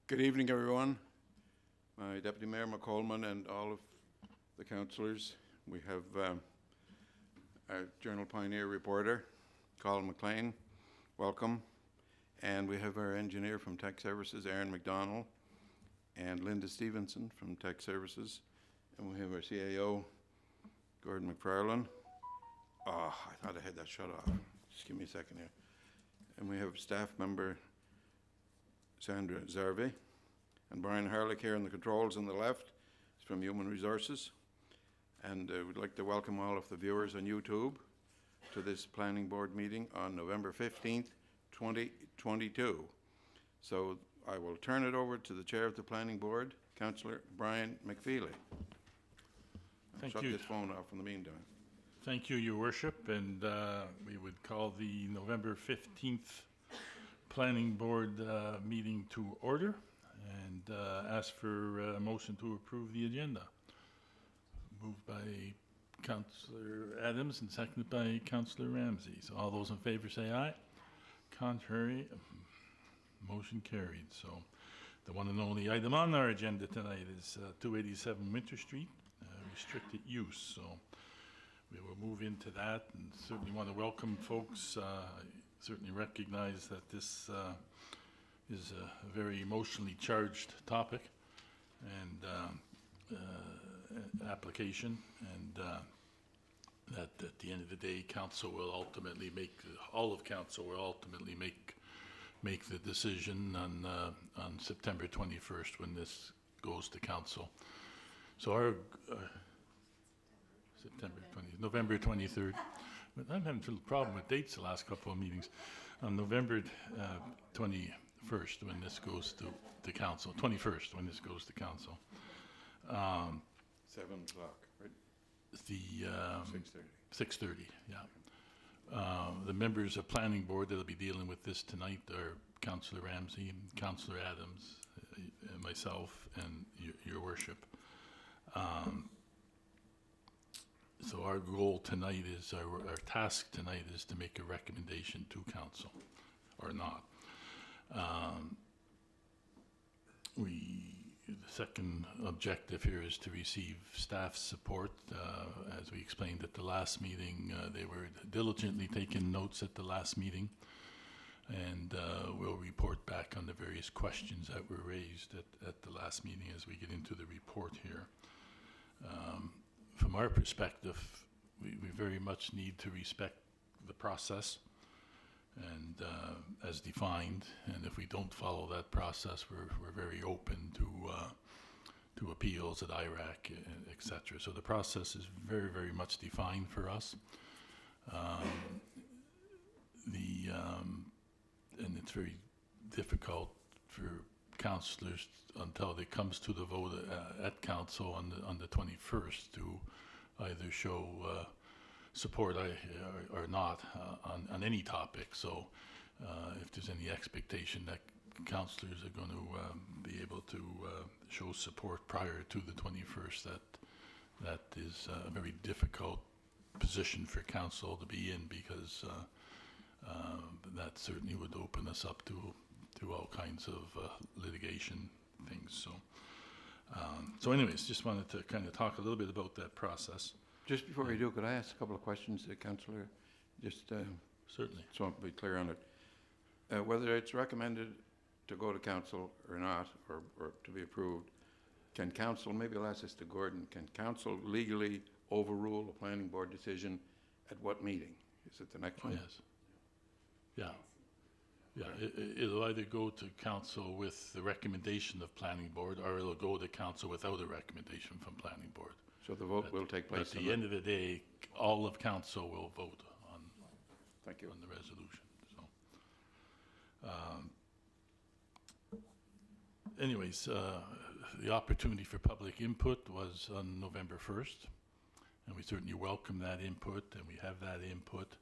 Good evening, everyone. My Deputy Mayor McColeman and all of the councillors. We have our Journal Pioneer reporter, Colin McLean. Welcome. And we have our engineer from Tech Services, Aaron McDonald, and Linda Stevenson from Tech Services. And we have our CAO, Gordon McFarlane. Oh, I thought I had that shut off. Just give me a second here. And we have staff member Sandra Zarvey, and Brian Harlick here in the controls on the left. He's from Human Resources. And we'd like to welcome all of the viewers on YouTube to this planning board meeting on November 15th, 2022. So I will turn it over to the chair of the planning board, Councillor Brian McFeely. Thank Shut you. this phone off in the meantime. Thank you, Your Worship, and we would call the November 15th Planning Board meeting to order and ask for a motion to approve the agenda. Moved by Councillor Adams and seconded by Councillor Ramsey. So all those in favor say aye. Contrary, motion carried. So the one and only item on our agenda tonight is 287 Winter Street, restricted use. So we will move into that, and certainly want to welcome folks. Certainly recognize that this is a very emotionally charged topic and application, and that at the end of the day, council will ultimately all of council will ultimately make the decision on September 21st when this goes to council. So our November 23rd. But I'm having a little problem with dates the last couple of meetings. On November 21st, when this goes to council, 21st, when this goes to council. 7 o'clock, right? The 6:30. 6:30, yeah. The members of planning board that'll be dealing with this tonight are Councillor Ramsey, Councillor Adams, myself, and your worship. So our goal tonight is, our task tonight is to make a recommendation to council, or not. The second objective here is to receive staff support. As we explained at the last meeting, they were diligently taking notes at the last meeting, and we'll report back on the various questions that were raised at the last meeting as we get into the report here. From our perspective, we very much need to respect the process and as defined, and if we don't follow that process, we're very open to appeals at IRAC, etc. So the process is very, very much defined for us. And it's very difficult for councillors until it comes to the vote at council on the 21st to either show support or not on any topic. So if there's any expectation that councillors are going to be able to show support prior to the 21st, that is a very difficult position for council to be in, because that certainly would open us up to all kinds of litigation things. So anyways, just wanted to kind of talk a little bit about that process. Just before we do, could I ask a couple of questions, Councillor? Just certainly. So I'll be clear on it. Whether it's recommended to go to council or not, or to be approved, can council, maybe I'll ask this to Gordon, can council legally overrule a planning board decision at what meeting? Is it the next one? Yes. Yeah. Yeah, it'll either go to council with the recommendation of planning board, or it'll go to council without a recommendation from planning board. So the vote will take place at the end of the day. All of council will vote on. Thank you. On the resolution. So, anyways, the opportunity for public input was on November 1st, and we certainly welcome that input, and we have that input.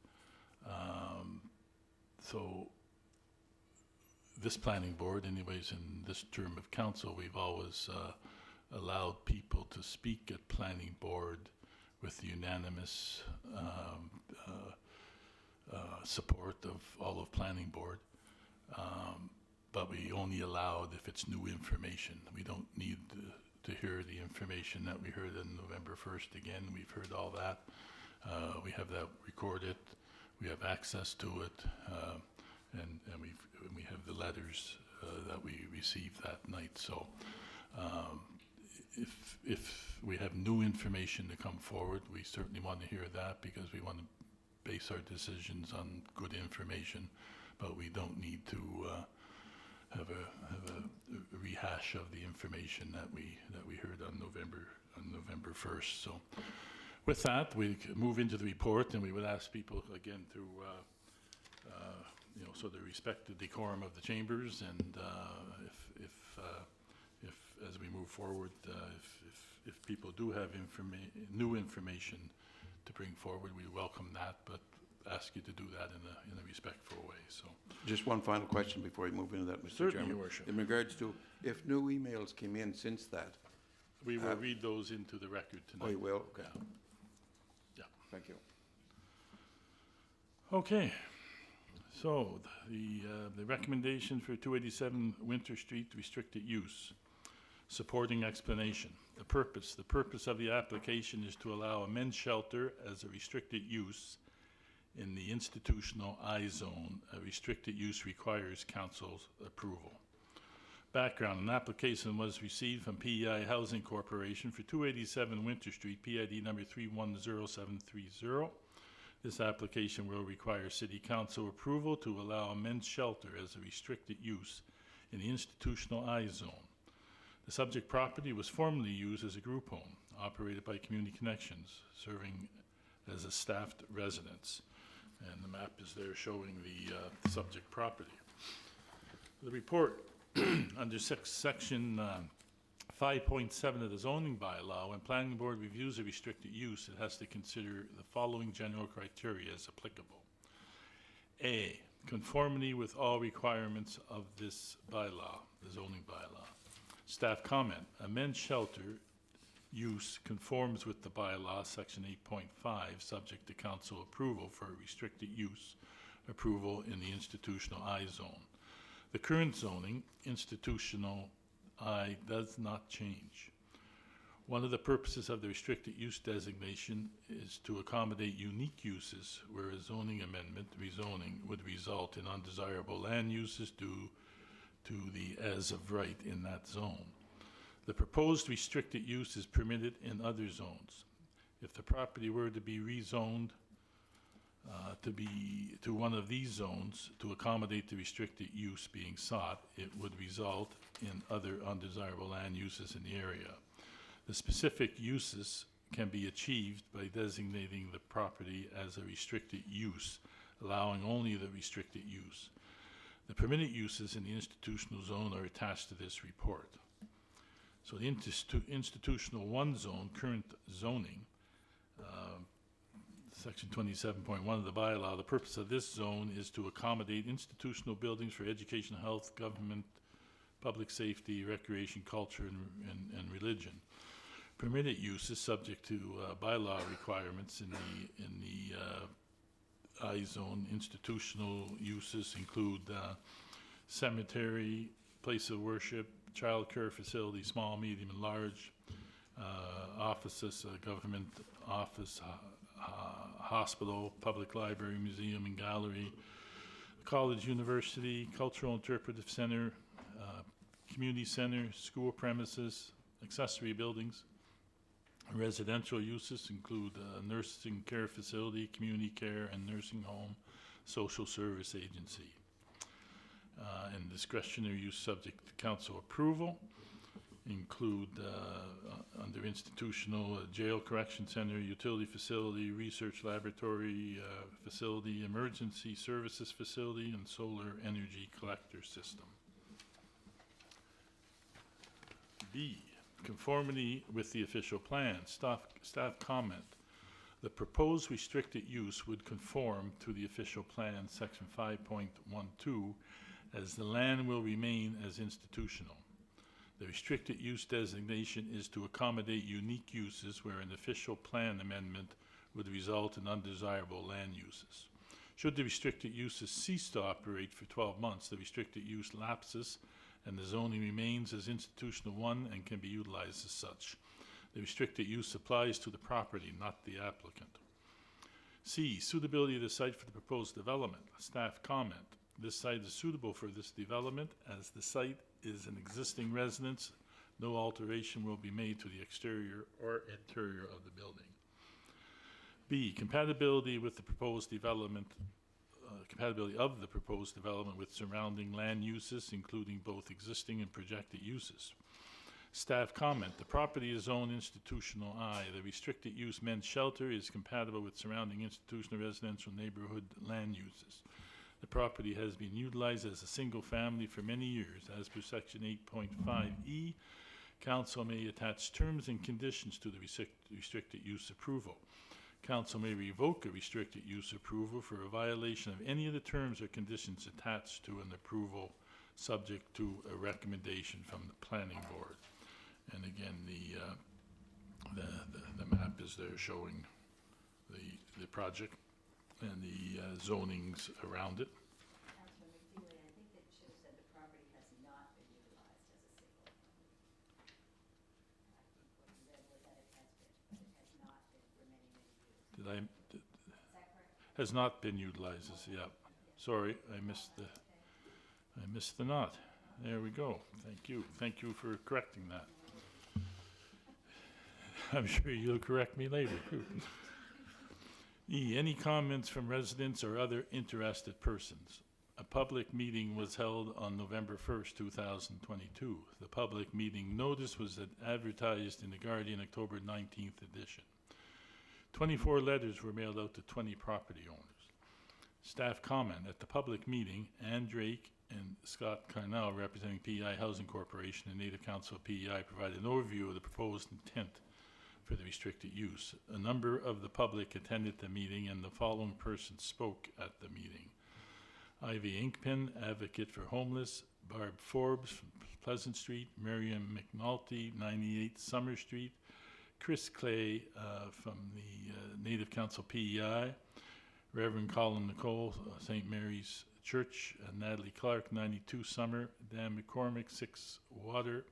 So this planning board, anyways, in this term of council, we've always allowed people to speak at planning board with the unanimous support of all of planning board. but we only allow it if it's new information. We don't need to hear the information that we heard on November 1st again. We've heard all that. We have that recorded. We have access to it, and we have the letters that we received that night. So if we have new information to come forward, we certainly want to hear that, because we want to base our decisions on good information, but we don't need to have a rehash of the information that we heard on November 1st. So with that, we move into the report, and we would ask people again to sort of respect the decorum of the chambers, and if as we move forward, if people do have new information to bring forward, we welcome that, but ask you to do that in a respectful way. So, Just one final question before we move into that, Mr. certainly, Chairman. Your Worship. In regards to, if new emails came in since that, We will read those into the record tonight. oh, you will? Okay. Yeah. Thank you. Okay. So the recommendation for 287 Winter Street restricted use. Supporting explanation. The purpose of the application is to allow a men's shelter as a restricted use in the institutional I zone. A restricted use requires council's approval. Background: an application was received from PEI Housing Corporation for 287 Winter Street, PID number 310730. This application will require City Council approval to allow a men's shelter as a restricted use in the institutional I zone. The subject property was formerly used as a group home operated by Community Connections, serving as a staffed residence. And the map is there showing the subject property. The report under section 5.7 of the zoning bylaw: when planning board reviews a restricted use, it has to consider the following general criteria as applicable. A, conformity with all requirements of this bylaw, the zoning bylaw. Staff comment: a men's shelter use conforms with the bylaw, section 8.5, subject to council approval for restricted use approval in the institutional I zone. The current zoning, institutional I, does not change. One of the purposes of the restricted use designation is to accommodate unique uses where a zoning amendment, rezoning, would result in undesirable land uses due to the as of right in that zone. The proposed restricted use is permitted in other zones. If the property were to be rezoned to one of these zones to accommodate the restricted use being sought, it would result in other undesirable land uses in the area. The specific uses can be achieved by designating the property as a restricted use, allowing only the restricted use. The permitted uses in the institutional zone are attached to this report. So the institutional 1 zone, current zoning, section 27.1 of the bylaw, the purpose of this zone is to accommodate institutional buildings for education, health, government, public safety, recreation, culture, and religion. Permitted use is subject to bylaw requirements in the I zone. Institutional uses include cemetery, place of worship, child care facility, small, medium, and large, offices, government office, hospital, public library, museum, and gallery, college, university, cultural interpretive center, community center, school premises, accessory buildings. Residential uses include nursing care facility, community care and nursing home, social service agency. And discretionary use subject to council approval include under institutional jail, correction center, utility facility, research laboratory facility, emergency services facility, and solar energy collector system. B, conformity with the official plan. Staff comment: the proposed restricted use would conform to the official plan, section 5.12, as the land will remain as institutional. The restricted use designation is to accommodate unique uses where an official plan amendment would result in undesirable land uses. Should the restricted uses cease to operate for 12 months, the restricted use lapses and the zoning remains as institutional 1 and can be utilized as such. The restricted use applies to the property, not the applicant. C, suitability of the site for the proposed development. Staff comment. This site is suitable for this development as the site is an existing residence. No alteration will be made to the exterior or interior of the building. B, compatibility with the proposed development, compatibility of the proposed development with surrounding land uses, including both existing and projected uses. Staff comment, the property is zoned institutional I. The restricted use men's shelter is compatible with surrounding institutional residential neighborhood land uses. The property has been utilized as a single family for many years. As per section 8.5E, council may attach terms and conditions to the restricted use approval. Council may revoke a restricted use approval for a violation of any of the terms or conditions attached to an approval, subject to a recommendation from the planning board. And again, the map is there showing the project and the zonings around it. Councilor McFeely, I think that should have said the property has not been utilized as a single family. I think what you read was that it has been, but it has not been for many, many years. Did I? Is that correct? Has not been utilized as, yeah. Sorry, I missed the not. There we go. Thank you. Thank you for correcting that. I'm sure you'll correct me later, too. E, any comments from residents or other interested persons? A public meeting was held on November 1st, 2022. The public meeting notice was advertised in the Guardian October 19th edition. 24 letters were mailed out to 20 property owners. Staff comment, at the public meeting, Ann Drake and Scott Carnell, representing PEI Housing Corporation and Native Council of PEI, provided an overview of the proposed intent for the restricted use. A number of the public attended the meeting, and the following persons spoke at the meeting. Ivy Inkpen, advocate for homeless; Barb Forbes from Pleasant Street; Miriam McNulty, 98 Summer Street; Chris Clay from the Native Council PEI; Reverend Colin Nicole, St. Mary's Church; Natalie Clark, 92 Summer; Dan McCormick, 6 Water;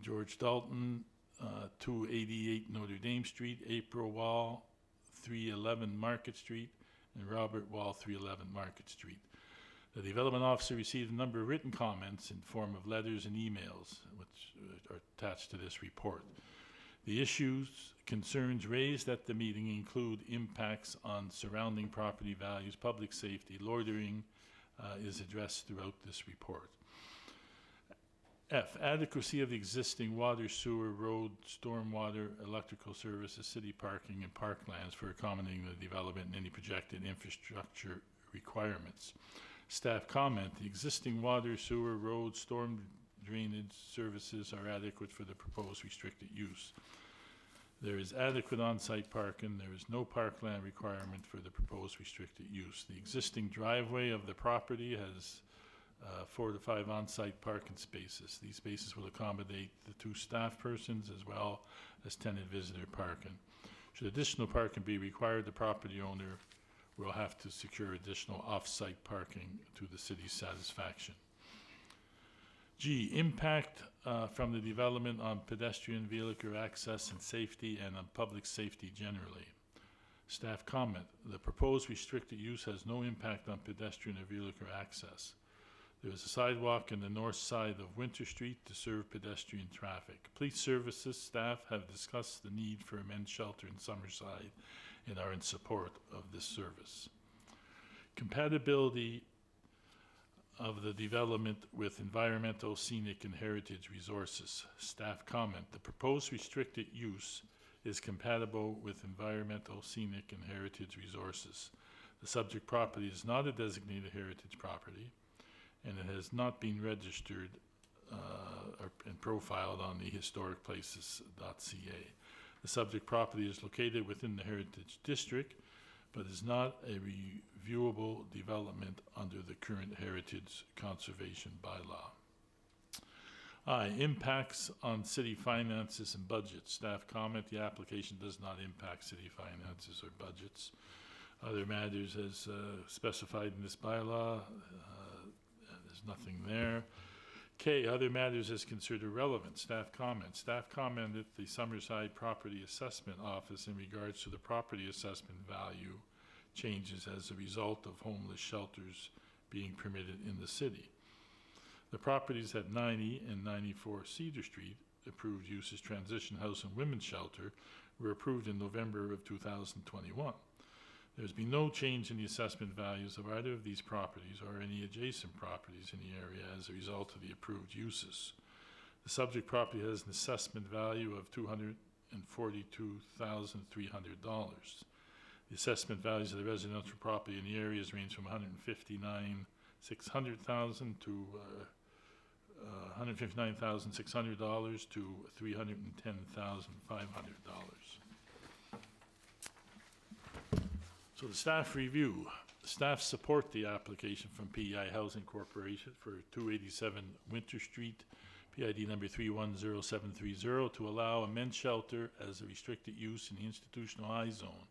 George Dalton, 288 Notre Dame Street; April Wall, 311 Market Street; and Robert Wall, 311 Market Street. The development officer received a number of written comments in form of letters and emails, which are attached to this report. The issues, concerns raised at the meeting include impacts on surrounding property values, public safety, loitering is addressed throughout this report. F, adequacy of the existing water, sewer, road, stormwater, electrical services, city parking, and parklands for accommodating the development and any projected infrastructure requirements. Staff comment, the existing water, sewer, road, storm drainage services are adequate for the proposed restricted use. There is adequate on-site parking. There is no parkland requirement for the proposed restricted use. The existing driveway of the property has 4 to 5 on-site parking spaces. These spaces will accommodate the 2 staff persons as well as tenant visitor parking. Should additional parking be required, the property owner will have to secure additional off-site parking to the city's satisfaction. G, impact from the development on pedestrian vehicular access and safety and on public safety generally. Staff comment, the proposed restricted use has no impact on pedestrian or vehicular access. There is a sidewalk in the north side of Winter Street to serve pedestrian traffic. Police services staff have discussed the need for a men's shelter in Summerside and are in support of this service. Compatibility of the development with environmental, scenic, and heritage resources. Staff comment, the proposed restricted use is compatible with environmental, scenic, and heritage resources. The subject property is not a designated heritage property, and it has not been registered and profiled on the historicplaces.ca. The subject property is located within the Heritage District, but is not a reviewable development under the current Heritage Conservation Bylaw. I, impacts on city finances and budgets. Staff comment, the application does not impact city finances or budgets. Other matters as specified in this bylaw, there's nothing there. K, other matters as considered relevant. Staff comment. Staff commented the Summerside Property Assessment Office in regards to the property assessment value changes as a result of homeless shelters being permitted in the city. The properties at 90 and 94 Cedar Street, approved use as transition house and women's shelter, were approved in November of 2021. There's been no change in the assessment values of either of these properties or any adjacent properties in the area as a result of the approved uses. The subject property has an assessment value of $242,300. The assessment values of the residential property in the areas range from $159,600 to $159,600 to $310,500. So the staff review. Staff support the application from PEI Housing Corporation for 287 Winter Street, PID number 310730, to allow a men's shelter as a restricted use in the institutional I zone.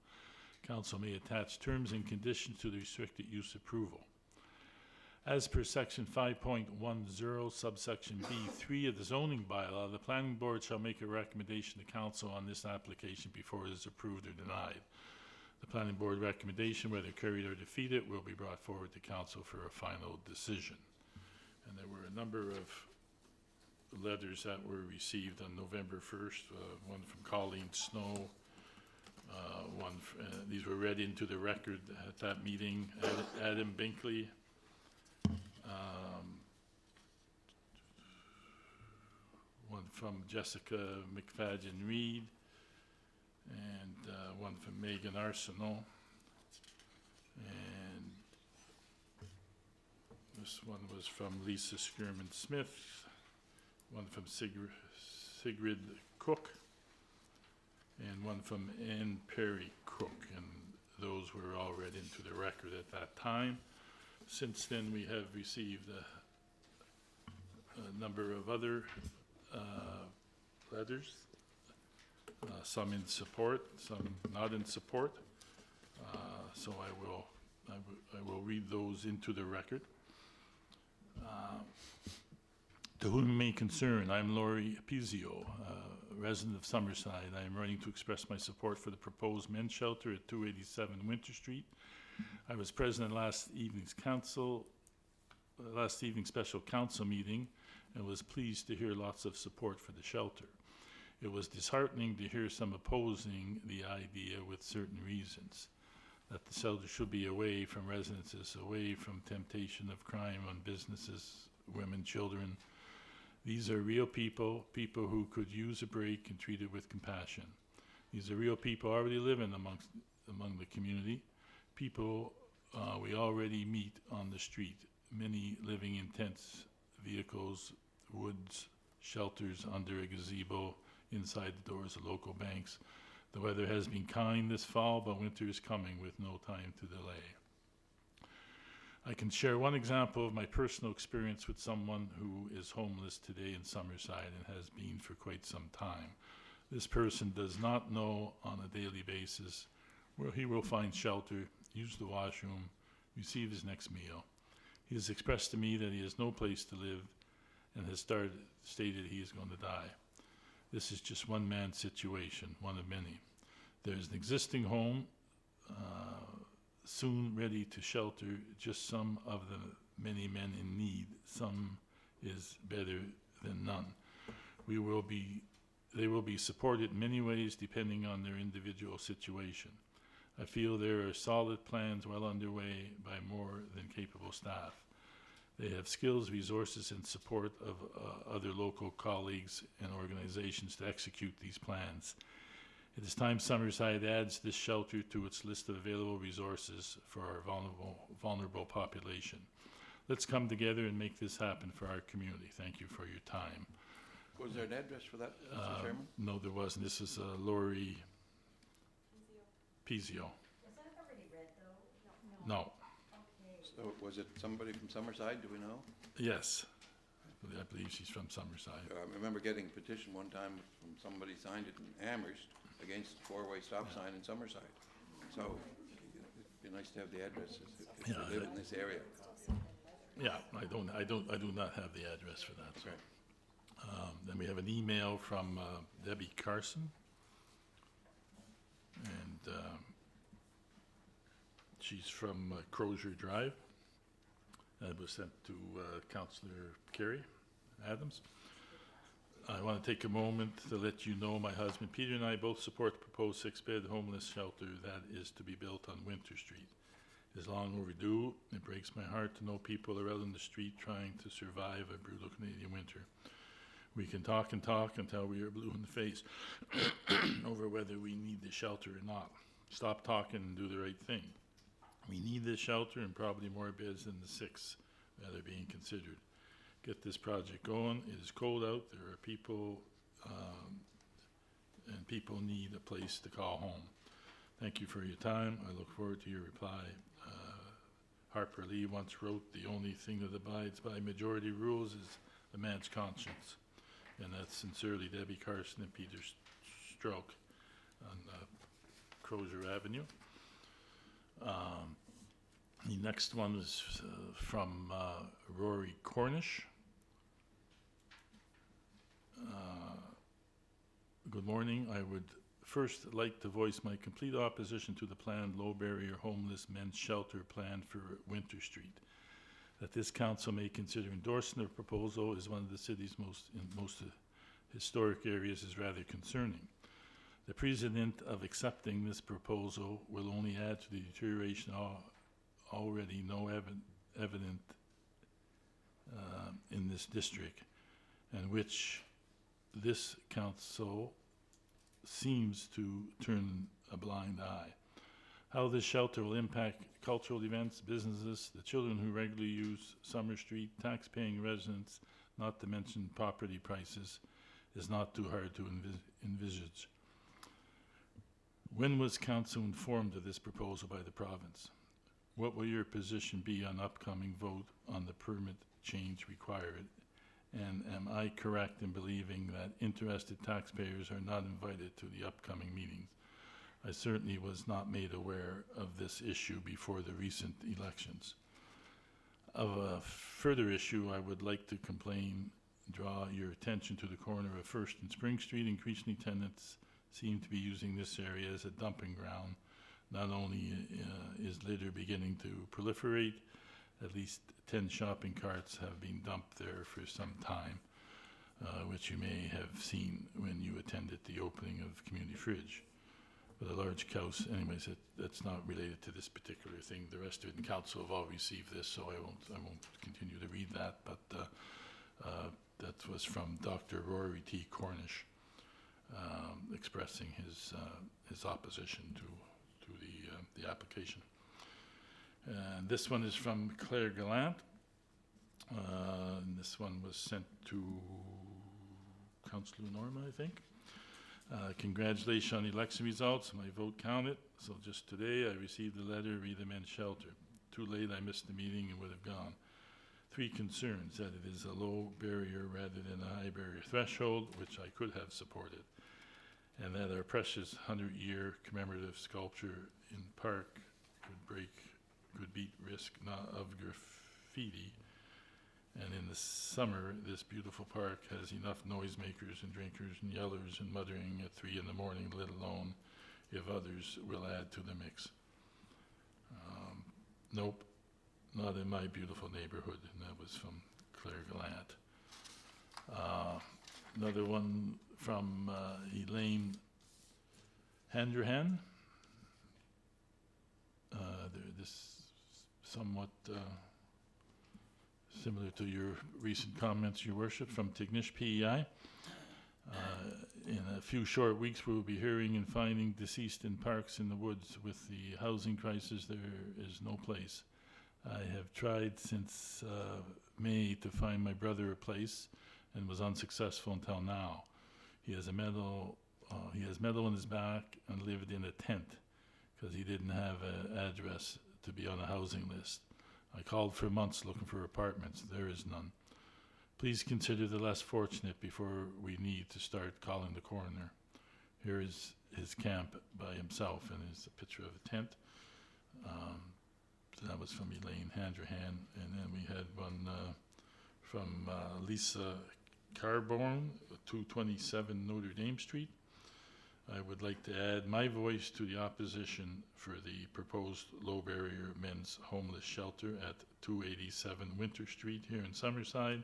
Council may attach terms and conditions to the restricted use approval. As per section 5.10, subsection B3 of the zoning bylaw, the planning board shall make a recommendation to council on this application before it is approved or denied. The planning board recommendation, whether carried or defeated, will be brought forward to council for a final decision. And there were a number of letters that were received on November 1st, one from Colleen Snow, these were read into the record at that meeting. Adam Binkley, one from Jessica McFadden Reed, and one from Megan Arsenault, and this one was from Lisa Skierman Smith, one from Sigrid Cook, and one from Ann Perry Cook, and those were all read into the record at that time. Since then, we have received a number of other letters, some in support, some not in support. So I will read those into the record. To whom it may concern, I'm Laurie Pizio, resident of Summerside. I am writing to express my support for the proposed men's shelter at 287 Winter Street. I was present at last evening's special council meeting and was pleased to hear lots of support for the shelter. It was disheartening to hear some opposing the idea with certain reasons, that the shelter should be away from residences, away from temptation of crime on businesses, women, children. These are real people, people who could use a break and treated with compassion. These are real people already living among the community, people we already meet on the street, many living in tents, vehicles, woods, shelters under a gazebo, inside the doors of local banks. The weather has been kind this fall, but winter is coming with no time to delay. I can share one example of my personal experience with someone who is homeless today in Summerside and has been for quite some time. This person does not know on a daily basis where he will find shelter, use the washroom, receive his next meal. He has expressed to me that he has no place to live and has stated he is going to die. This is just one man's situation, one of many. There is an existing home soon ready to shelter just some of the many men in need. Some is better than none. They will be supported in many ways depending on their individual situation. I feel there are solid plans well underway by more than capable staff. They have skills, resources, and support of other local colleagues and organizations to execute these plans. It is time Summerside adds this shelter to its list of available resources for our vulnerable population. Let's come together and make this happen for our community. Thank you for your time. Was there an address for that, Mr. Chairman? No, there wasn't. This is Laurie Pizio. Was that already read, though? No. Okay. So was it somebody from Summerside, do we know? Yes. I believe she's from Summerside. I remember getting a petition one time from somebody signed it in Amherst against four-way stop sign in Summerside. So it'd be nice to have the addresses if Yeah, you live in this area. Yeah, I do not have the address for that, so. Okay. Then we have an email from Debbie Carson. And she's from Crozier Drive. That was sent to Councillor Carey Adams. I want to take a moment to let you know my husband Peter and I both support the proposed 6-bed homeless shelter that is to be built on Winter Street. It is long overdue. It breaks my heart to know people are out in the street trying to survive a brutal Canadian winter. We can talk and talk until we are blue in the face over whether we need the shelter or not. Stop talking and do the right thing. We need this shelter and probably more beds than the 6 that are being considered. Get this project going. It is cold out. There are people, and people need a place to call home. Thank you for your time. I look forward to your reply. Harper Lee once wrote, "The only thing that abides by majority rules is a man's conscience." And that's sincerely Debbie Carson and Peter Stroke on Crozier Avenue. The next one is from Rory Cornish. Good morning. I would first like to voice my complete opposition to the planned low-barrier homeless men's shelter plan for Winter Street. That this council may consider endorsing the proposal is one of the city's most historic areas is rather concerning. The precedent of accepting this proposal will only add to the deterioration already evident in this district, and which this council seems to turn a blind eye. How this shelter will impact cultural events, businesses, the children who regularly use Summer Street, tax-paying residents, not to mention property prices, is not too hard to envisage. When was council informed of this proposal by the province? What will your position be on upcoming vote on the permit change required? And am I correct in believing that interested taxpayers are not invited to the upcoming meetings? I certainly was not made aware of this issue before the recent elections. Of a further issue, I would like to draw your attention to the corner of 1st and Spring Street. Increasingly, tenants seem to be using this area as a dumping ground. Not only is litter beginning to proliferate, at least 10 shopping carts have been dumped there for some time, which you may have seen when you attended the opening of Community Fridge. With a large house, anyways, that's not related to this particular thing. The rest of it in council have all received this, so I won't continue to read that. But that was from Dr. Rory T. Cornish, expressing his opposition to the application. And this one is from Claire Gallant. And this one was sent to Councillor Norma, I think. Congratulations on the election results. My vote counted. So just today I received a letter, read the men's shelter. Too late, I missed the meeting and would have gone. 3 concerns: that it is a low barrier rather than a high barrier threshold, which I could have supported, and that our precious 100-year commemorative sculpture in park could beat risk not of graffiti. And in the summer, this beautiful park has enough noisemakers and drinkers and yellers and muttering at 3 in the morning, let alone if others will add to the mix. Nope, not in my beautiful neighborhood. And that was from Claire Gallant. Another one from Elaine Handrahan. This somewhat similar to your recent comments, Your Worship, from Tignish PEI. In a few short weeks, we will be hearing and finding deceased in parks in the woods. With the housing crisis, there is no place. I have tried since May to find my brother a place and was unsuccessful until now. He has metal in his back and lived in a tent because he didn't have an address to be on a housing list. I called for months looking for apartments. There is none. Please consider the less fortunate before we need to start calling the coroner. Here is his camp by himself, and there's a picture of a tent. So that was from Elaine Handrahan, and then we had one from Lisa Carborn, 227 Notre Dame Street. I would like to add my voice to the opposition for the proposed low-barrier men's homeless shelter at 287 Winter Street here in Summerside,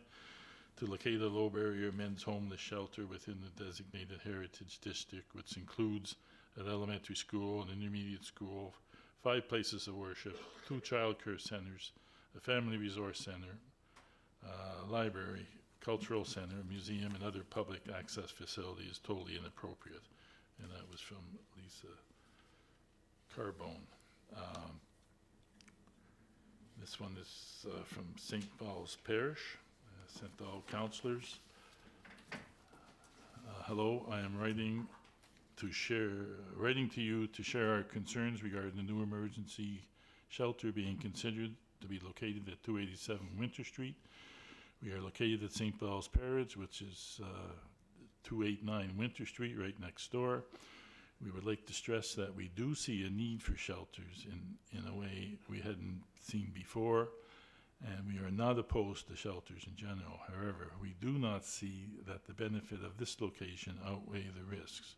to locate a low-barrier men's homeless shelter within the designated heritage district, which includes an elementary school, an intermediate school, 5 places of worship, 2 child care centers, a family resource center, library, cultural center, museum, and other public access facility is totally inappropriate. And that was from Lisa Carbone. This one is from St. Paul's Parish, sent to all councillors. Hello, I am writing to you to share our concerns regarding the new emergency shelter being considered to be located at 287 Winter Street. We are located at St. Paul's Parish, which is 289 Winter Street, right next door. We would like to stress that we do see a need for shelters in a way we hadn't seen before, and we are not opposed to shelters in general. However, we do not see that the benefit of this location outweigh the risks.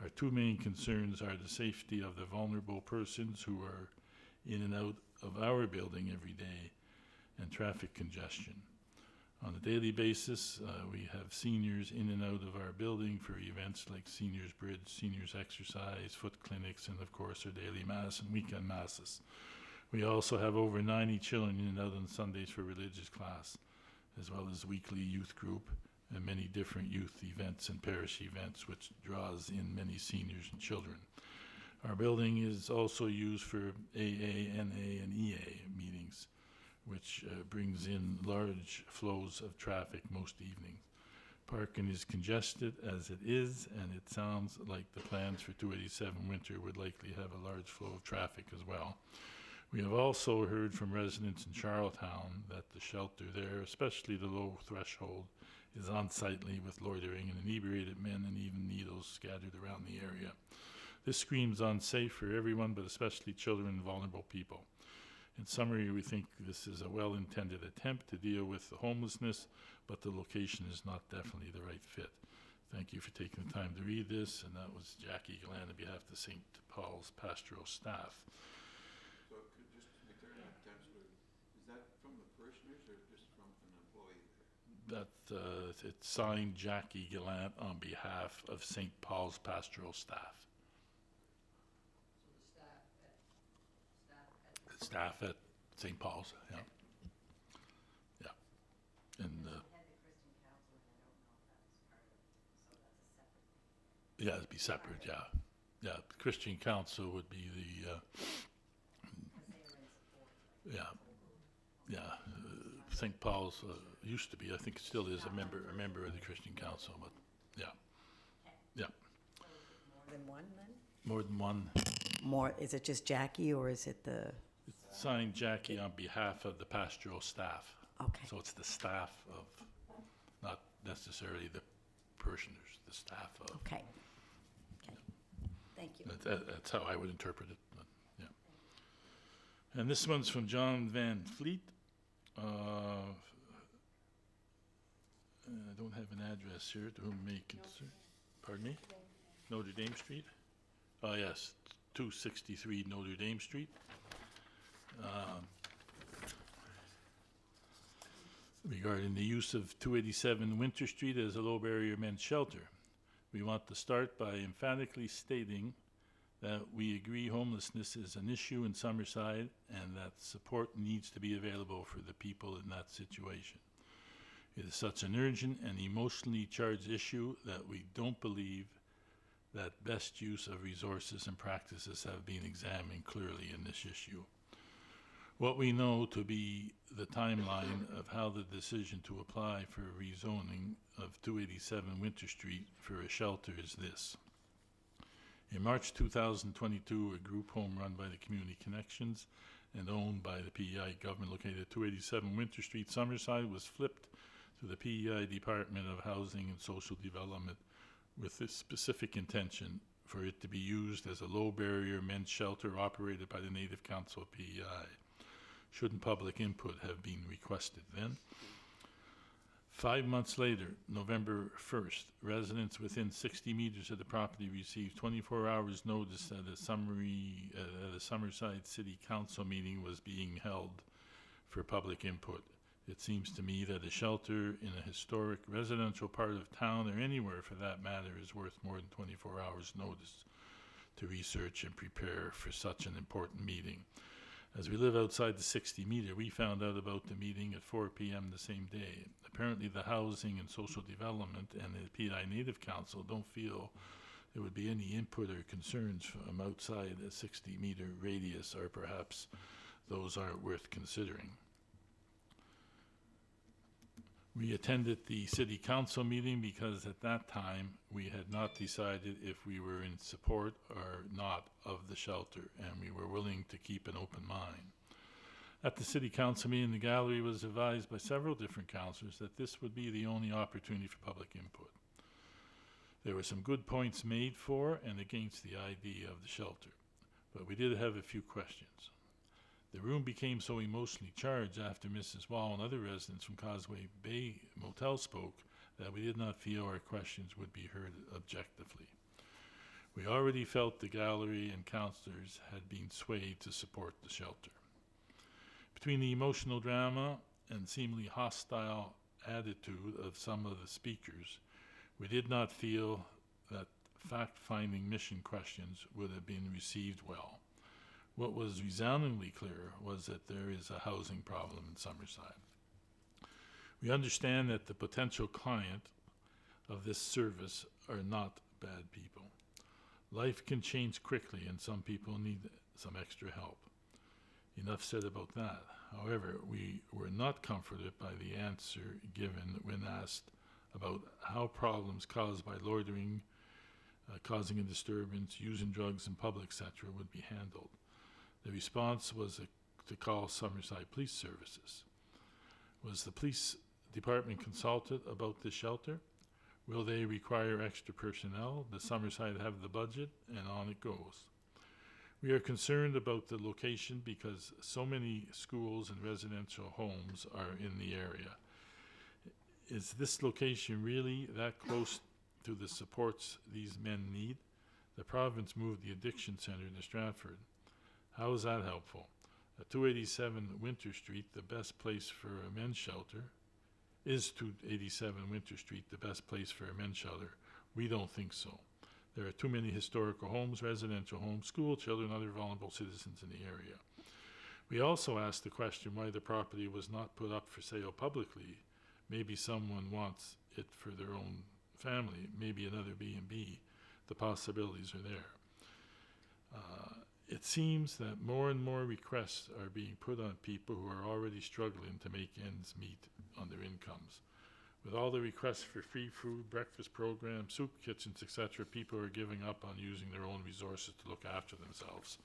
Our 2 main concerns are the safety of the vulnerable persons who are in and out of our building every day, and traffic congestion. On a daily basis, we have seniors in and out of our building for events like Seniors Bridge, Seniors Exercise, foot clinics, and of course our daily mass and weekend masses. We also have over 90 children in and out on Sundays for religious class, as well as weekly youth group and many different youth events and parish events, which draws in many seniors and children. Our building is also used for AA, NA, and EA meetings, which brings in large flows of traffic most evenings. Parking is congested as it is, and it sounds like the plans for 287 Winter would likely have a large flow of traffic as well. We have also heard from residents in Charlottetown that the shelter there, especially the low threshold, is unsightly with loitering and inebriated men and even needles scattered around the area. This screams unsafe for everyone, but especially children and vulnerable people. In summary, we think this is a well-intended attempt to deal with the homelessness, but the location is not definitely the right fit. Thank you for taking the time to read this, and that was Jackie Glenn on behalf of the St. Paul's pastoral staff. So just to be clear, Councillor, is that from the parishioners or just from an employee there? That it's signed Jackie Gallant on behalf of St. Paul's pastoral staff. Staff at St. Paul's, yeah. Yeah. And Had the Christian Council, and I don't know if that was part of it, so that's a separate thing. yeah, it'd be separate, yeah. Yeah, the Christian Council would be the, Because they are in support. yeah, yeah. St. Paul's used to be, I think it still is a member of the Christian Council, but yeah, yeah. So is it more than one then? More than one. More, is it just Jackie or is it the? Signed Jackie on behalf of the pastoral staff. Okay. So it's the staff of, not necessarily the parishioners, the staff of. Okay. Okay. Thank you. That's how I would interpret it, but, yeah. And this one's from John Van Fleet. I don't have an address here to whom may concern. Pardon me? Notre Dame Street? Oh, yes, 263 Notre Dame Street. Regarding the use of 287 Winter Street as a low-barrier men's shelter. We want to start by emphatically stating that we agree homelessness is an issue in Summerside and that support needs to be available for the people in that situation. It is such an urgent and emotionally charged issue that we don't believe that best use of resources and practices have been examined clearly in this issue. What we know to be the timeline of how the decision to apply for rezoning of 287 Winter Street for a shelter is this. In March 2022, a group home run by the Community Connections and owned by the PEI government located at 287 Winter Street, Summerside, was flipped to the PEI Department of Housing and Social Development with this specific intention for it to be used as a low-barrier men's shelter operated by the Native Council of PEI. Shouldn't public input have been requested then? 5 months later, November 1st, residents within 60 meters of the property received 24 hours notice that a Summerside City Council meeting was being held for public input. It seems to me that a shelter in a historic residential part of town, or anywhere for that matter, is worth more than 24 hours notice to research and prepare for such an important meeting. As we live outside the 60 meter, we found out about the meeting at 4 p.m. the same day. Apparently the Housing and Social Development and the PEI Native Council don't feel there would be any input or concerns from outside a 60 meter radius, or perhaps those aren't worth considering. We attended the city council meeting because at that time we had not decided if we were in support or not of the shelter, and we were willing to keep an open mind. At the city council meeting, the gallery was advised by several different councillors that this would be the only opportunity for public input. There were some good points made for and against the idea of the shelter, but we did have a few questions. The room became so emotionally charged after Mrs. Wall and other residents from Causeway Bay Motel spoke that we did not feel our questions would be heard objectively. We already felt the gallery and councillors had been swayed to support the shelter. Between the emotional drama and seemingly hostile attitude of some of the speakers, we did not feel that fact-finding mission questions would have been received well. What was resoundingly clear was that there is a housing problem in Summerside. We understand that the potential client of this service are not bad people. Life can change quickly and some people need some extra help. Enough said about that. However, we were not comforted by the answer given when asked about how problems caused by loitering, causing a disturbance, using drugs in public, etc. would be handled. The response was to call Summerside Police Services. Was the police department consulted about this shelter? Will they require extra personnel? Does Summerside have the budget? And on it goes. We are concerned about the location because so many schools and residential homes are in the area. Is this location really that close to the supports these men need? The province moved the addiction center to Stratford. How is that helpful? At 287 Winter Street, the best place for a men's shelter. Is 287 Winter Street the best place for a men's shelter? We don't think so. There are too many historical homes, residential homes, school children, other vulnerable citizens in the area. We also asked the question why the property was not put up for sale publicly. Maybe someone wants it for their own family, maybe another B&B. The possibilities are there. It seems that more and more requests are being put on people who are already struggling to make ends meet on their incomes. With all the requests for free food, breakfast programs, soup kitchens, etc., people are giving up on using their own resources to look after themselves.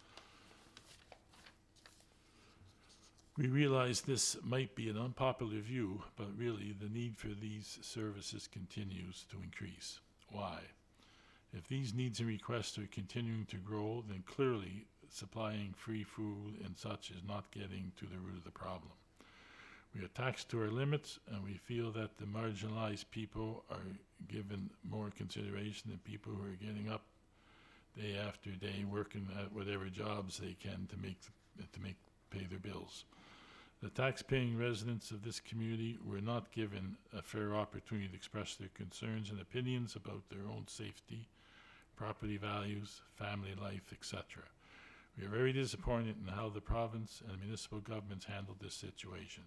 We realize this might be an unpopular view, but really the need for these services continues to increase. Why? If these needs and requests are continuing to grow, then clearly supplying free food and such is not getting to the root of the problem. We are taxed to our limits, and we feel that the marginalized people are given more consideration than people who are getting up day after day working at whatever jobs they can to pay their bills. The tax-paying residents of this community were not given a fair opportunity to express their concerns and opinions about their own safety, property values, family life, etc. We are very disappointed in how the province and municipal governments handled this situation.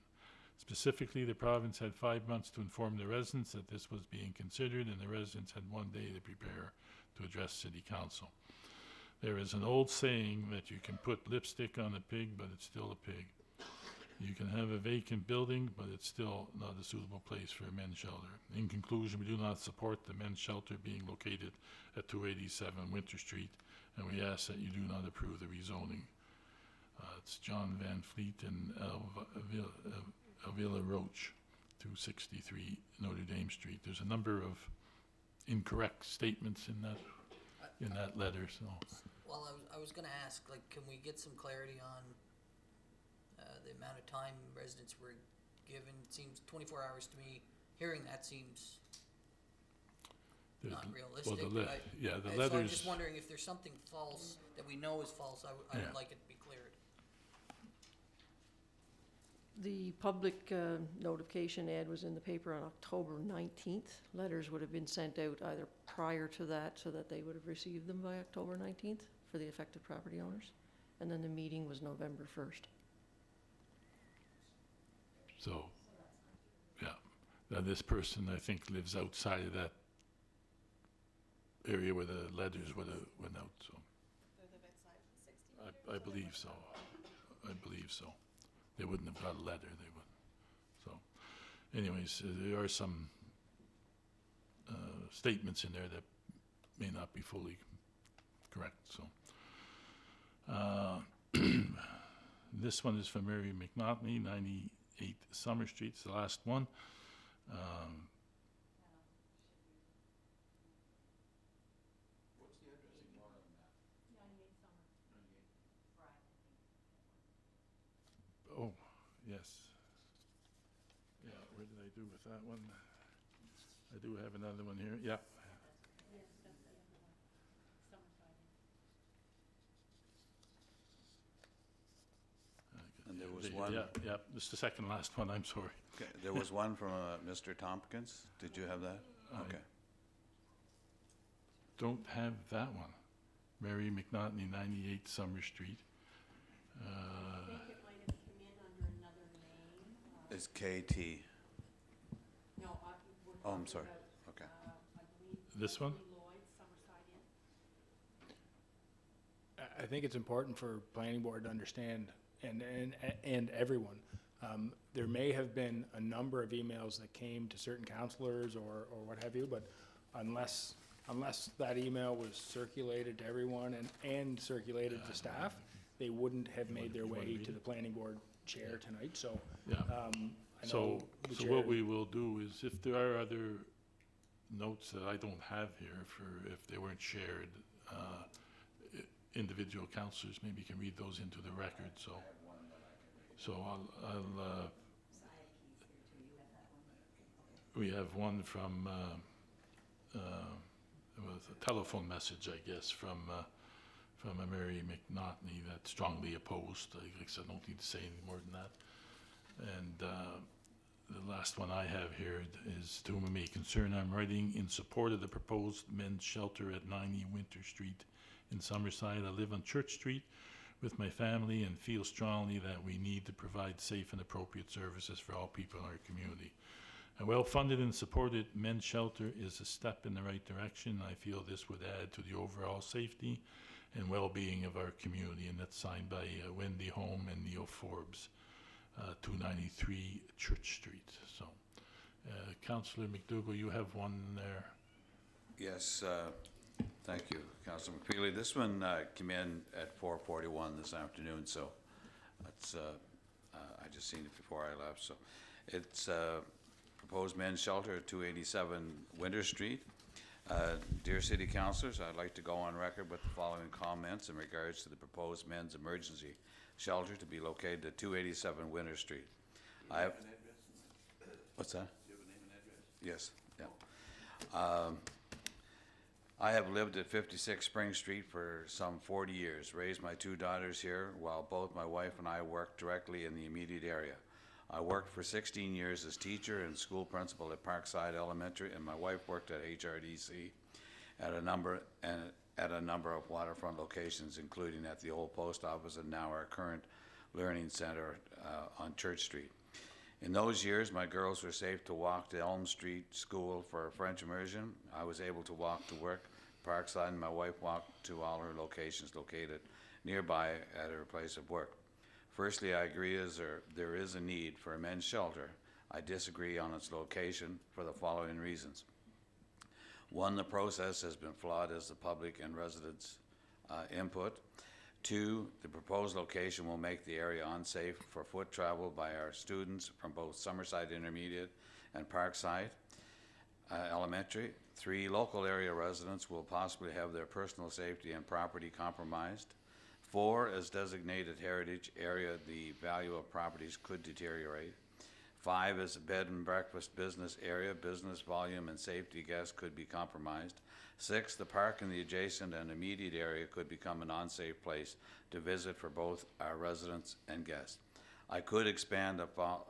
Specifically, the province had 5 months to inform the residents that this was being considered, and the residents had 1 day to prepare to address City Council. There is an old saying that you can put lipstick on a pig, but it's still a pig. You can have a vacant building, but it's still not a suitable place for a men's shelter. In conclusion, we do not support the men's shelter being located at 287 Winter Street, and we ask that you do not approve the rezoning. It's John Van Fleet and Elvila Roach. 263 Notre Dame Street. There's a number of incorrect statements in that letter, so. Well, I was gonna ask, like, can we get some clarity on the amount of time residents were given? It seems 24 hours to me. Hearing that seems there's- not Well, realistic. the So I'm letters, just wondering if there's something false that we know is false. I Yeah. would like it to be cleared. The public notification ad was in the paper on October 19th. Letters would have been sent out either prior to that so that they would have received them by October 19th for the affected property owners. And then the meeting was November 1st. so, yeah. Now, this person, I think, lives outside of that area where the letters went out, so. I believe so. I believe so. They wouldn't have got a letter, they would. So, anyways, there are some statements in there that may not be fully correct, so. This one is from Mary McNaughton, 98 Summer Street, it's the last one. Oh, yes. Yeah, where did I do with that one? I do have another one here, yeah. And there was There- one, Yeah, this is the second last one, I'm sorry. okay, there was one from Mr. Tompkins. Did you have that? I Okay. Don't have that one. Mary McNaughton, 98 Summer Street. I think it might have come in under another name. It's KT. No, we're Oh, I'm talking sorry. about, Okay. I believe. This one? Lloyd, Summerside Inn. I think it's important for planning board to understand, and everyone. There may have been a number of emails that came to certain counselors or what have you, but unless that email was circulated to everyone and circulated to staff, they wouldn't have made their You wanna way read to it? the planning board chair tonight, so, Yeah. I So, know the so chair. what we will do is if there are other notes that I don't have here if they weren't shared, individual counselors maybe can read those into the record, so. So I'll, we have one from, it was a telephone message, I guess, from a Mary McNaughton that strongly opposed. I guess I don't need to say any more than that. And the last one I have here is to whom it may concern, I'm writing in support of the proposed men's shelter at 90 Winter Street in Summerside. I live on Church Street with my family and feel strongly that we need to provide safe and appropriate services for all people in our community. A well-funded and supported men's shelter is a step in the right direction. I feel this would add to the overall safety and well-being of our community, and that's signed by Wendy Holm and Neil Forbes, 293 Church Street. So, Councillor McDougall, you have one there. Yes, thank you, Councilor McFeely. This one came in at 4:41 this afternoon, so that's, I just seen it before I left. So it's proposed men's shelter at 287 Winter Street. Dear City Councilors, I'd like to go on record with the following comments in regards to the proposed men's emergency shelter to be located at 287 Winter Street. I have, what's that? Do you have a name and address? Yes, yeah. I have lived at 56 Spring Street for some 40 years, raised my two daughters here while both my wife and I worked directly in the immediate area. I worked for 16 years as teacher and school principal at Parkside Elementary, and my wife worked at HRDC at a number of waterfront locations, including at the old post office and now our current learning center on Church Street. In those years, my girls were safe to walk to Elm Street School for French immersion. I was able to walk to work Parkside, and my wife walked to all her locations located nearby at her place of work. Firstly, I agree there is a need for a men's shelter. I disagree on its location for the following reasons. One, the process has been flawed as the public and residents' input. 2, the proposed location will make the area unsafe for foot travel by our students from both Summerside Intermediate and Parkside Elementary. 3, local area residents will possibly have their personal safety and property compromised. 4, as designated heritage area, the value of properties could deteriorate. 5, as a bed and breakfast business area, business volume and safety guests could be compromised. 6, the park in the adjacent and immediate area could become an unsafe place to visit for both our residents and guests. I could expand upon,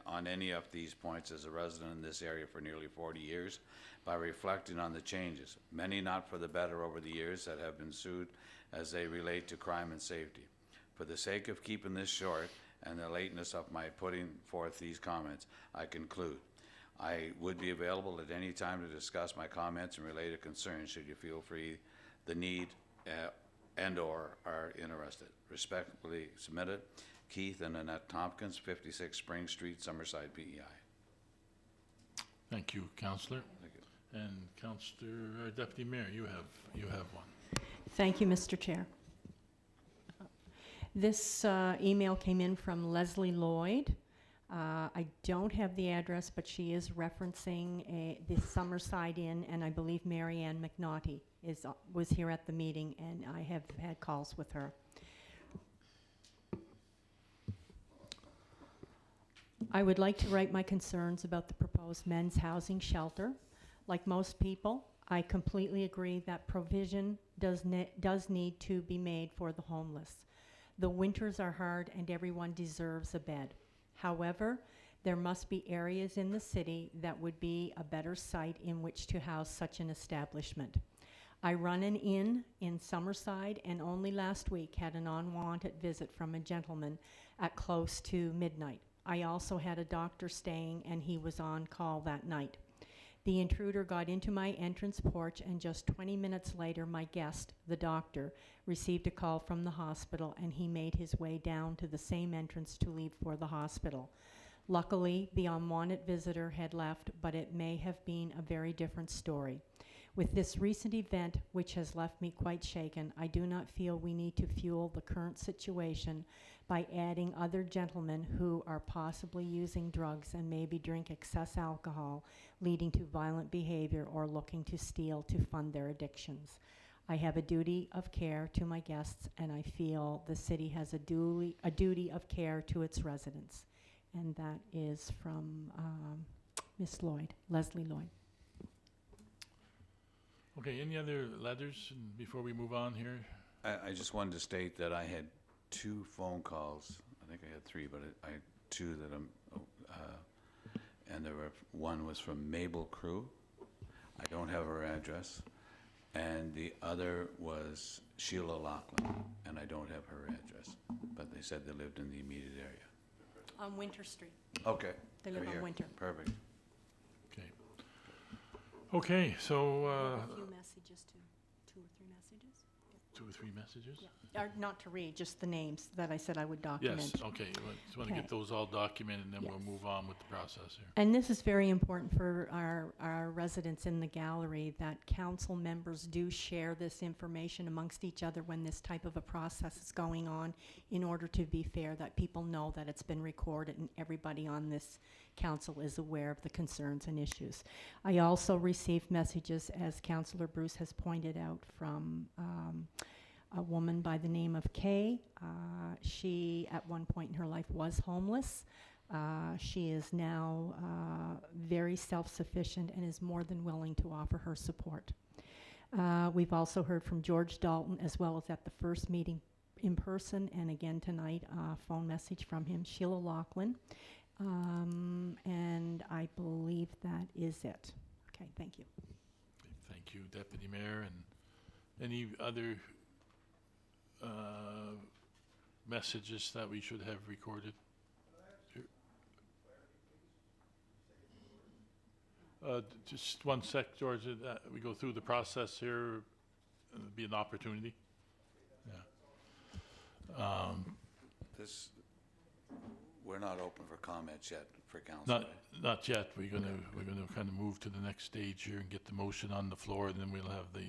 on any of these points as a resident in this area for nearly 40 years by reflecting on the changes, many not for the better over the years, that have been ensued as they relate to crime and safety. For the sake of keeping this short and the lateness of my putting forth these comments, I conclude. I would be available at any time to discuss my comments and related concerns should you feel free, the need, and/or are interested. Respectfully submitted, Keith and Annette Tompkins, 56 Spring Street, Summerside, PEI. Thank you, Councillor. Thank you. And Councillor Deputy Mayor, you have one. Thank you, Mr. Chair. This email came in from Leslie Lloyd. I don't have the address, but she is referencing the Summerside Inn, and I believe Mary Ann McNaughty was here at the meeting, and I have had calls with her. I would like to write my concerns about the proposed men's housing shelter. Like most people, I completely agree that provision does need to be made for the homeless. The winters are hard and everyone deserves a bed. However, there must be areas in the city that would be a better site in which to house such an establishment. I run an inn in Summerside and only last week had an unwanted visit from a gentleman at close to midnight. I also had a doctor staying and he was on call that night. The intruder got into my entrance porch and just 20 minutes later my guest, the doctor, received a call from the hospital and he made his way down to the same entrance to leave for the hospital. Luckily, the unwanted visitor had left, but it may have been a very different story. With this recent event, which has left me quite shaken, I do not feel we need to fuel the current situation by adding other gentlemen who are possibly using drugs and maybe drink excess alcohol, leading to violent behavior or looking to steal to fund their addictions. I have a duty of care to my guests, and I feel the city has a duty of care to its residents. And that is from Miss Lloyd, Leslie Lloyd. Okay, any other letters before we move on here? I just wanted to state that I had 2 phone calls. I think I had 3, but I had 2 that and one was from Mabel Crew. I don't have her address. And the other was Sheila Lachlan, and I don't have her address. But they said they lived in the immediate area. On Winter Street. Okay. They live they're on here. Winter. Perfect. Okay. Okay, so A few messages too, 2 or 3 messages. 2 or 3 messages? Yeah. Or not to read, just the names that I said I would document. Yes, okay. Well, just want to Okay. get those all documented, and then we'll Yes. move on with the process here. And this is very important for our residents in the gallery, that council members do share this information amongst each other when this type of a process is going on, in order to be fair, that people know that it's been recorded and everybody on this council is aware of the concerns and issues. I also received messages, as Councillor Bruce has pointed out, from a woman by the name of Kay. She, at one point in her life, was homeless. She is now very self-sufficient and is more than willing to offer her support. We've also heard from George Dalton, as well as at the first meeting in person, and again tonight, a phone message from him, Sheila Lachlan. And I believe that is it. Okay, thank you. Okay, thank you, Deputy Mayor. And any other messages that we should have recorded? Just one sec, George. We go through the process here. It'll be an opportunity. Yeah. We're not open for comments yet for council. Not yet. We're gonna kind of move to the next stage here and get the motion on the floor, and then we'll have the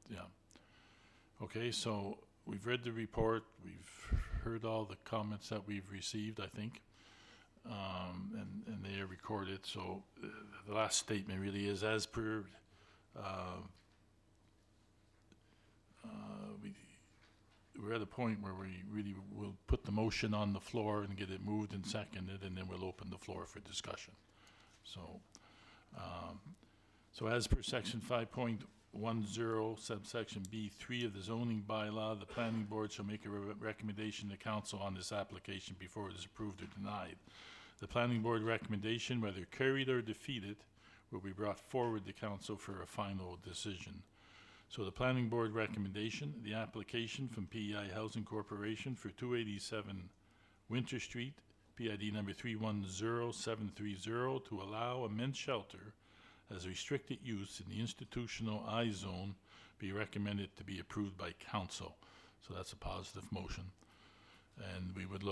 yeah. Okay, so we've read the report, we've heard all the comments that we've received, I think, and they are recorded, so the last statement really is as per, we're at a point where we really will put the motion on the floor and get it moved and seconded, and then we'll open the floor for discussion. So, so as per section 5.10 subsection B3 of the zoning bylaw, the planning board shall make a recommendation to council on this application before it is approved or denied. The planning board recommendation, whether carried or defeated, will be brought forward to council for a final decision. So the planning board recommendation, the application from PEI Housing Corporation for 287 Winter Street, PID number 310730, to allow a men's shelter as restricted use in the institutional I zone be recommended to be approved by council. So that's a positive motion. And we would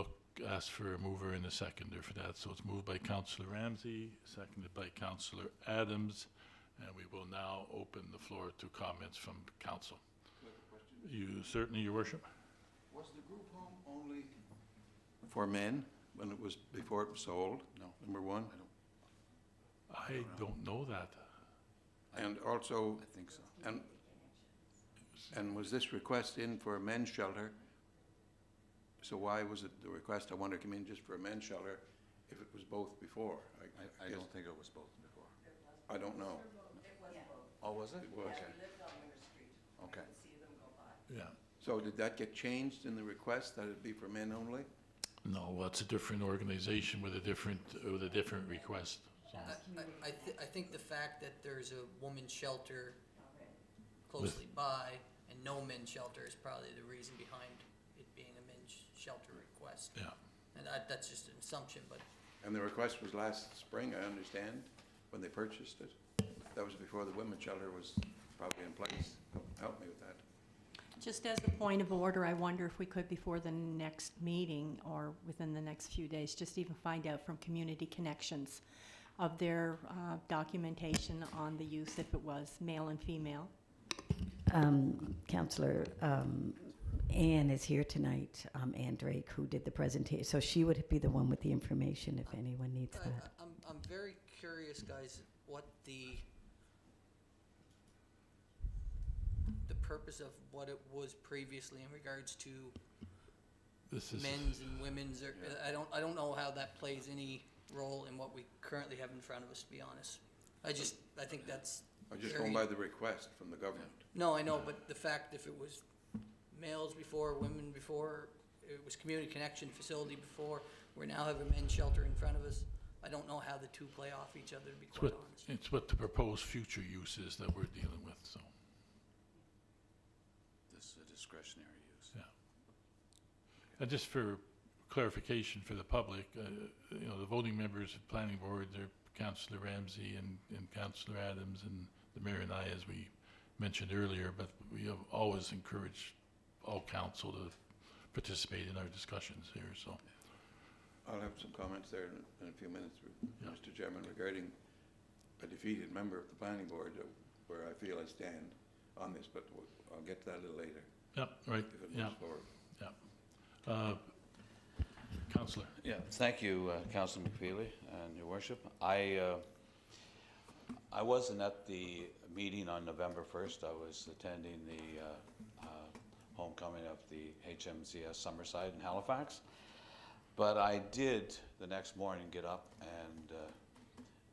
ask for a mover and a seconder for that. So it's moved by Councillor Ramsey, seconded by Councillor Adams, and we will now open the floor to comments from council. You certainly, Your Worship. Was the group home only for men when it was, before it was sold? No. Number one? I don't know that. And also, I think so. and was this request in for a men's shelter? So why was it the request, I want to come in just for a men's shelter, if it was both before? I guess- don't think it was both before. I don't know. Oh, was it? It was. Okay. Okay. Yeah. So did that get changed in the request, that it be for men only? No, well, it's a different organization with a different request. So. I think the fact that there's a woman's shelter closely by and no men's shelter is probably the reason behind it being a men's shelter request. Yeah. And that's just an assumption, but And the request was last spring, I understand, when they purchased it. That was before the women's shelter was probably in place. Help me with that. Just as a point of order, I wonder if we could, before the next meeting or within the next few days, just even find out from Community Connections of their documentation on the use, if it was male and female. Councillor Ann is here tonight, Ann Drake, who did the presentation, so she would be the one with the information if anyone needs that. I'm very curious, guys, what the purpose of what it was previously in regards to This is men's and women's, or, I don't know how that plays any role in what we currently have in front of us, to be honest. I think that's I'm just very- going by the request from the government. No, I know, but the fact if it was males before, women before, it was community connection facility before, we now have a men's shelter in front of us, I don't know how the two play off each other, to be quite honest. it's what the proposed future use is that we're dealing with. So. This is a discretionary use. Yeah. And just for clarification for the public, the voting members of Planning Board, they're Councillor Ramsey and Councillor Adams and the Mayor and I, as we mentioned earlier, but we have always encouraged all council to participate in our discussions here, so. I'll have some comments there in a few minutes, Yeah. Mr. Chairman, regarding a defeated member of the planning board, where I feel I stand on this, but I'll get to that a little later, Yeah, right, if it yeah, moves forward. yeah. Councillor. Yeah, thank you, Councilor McFeely and Your Worship. I wasn't at the meeting on November 1st. I was attending the homecoming of the HMCS Summerside in Halifax. But I did the next morning get up and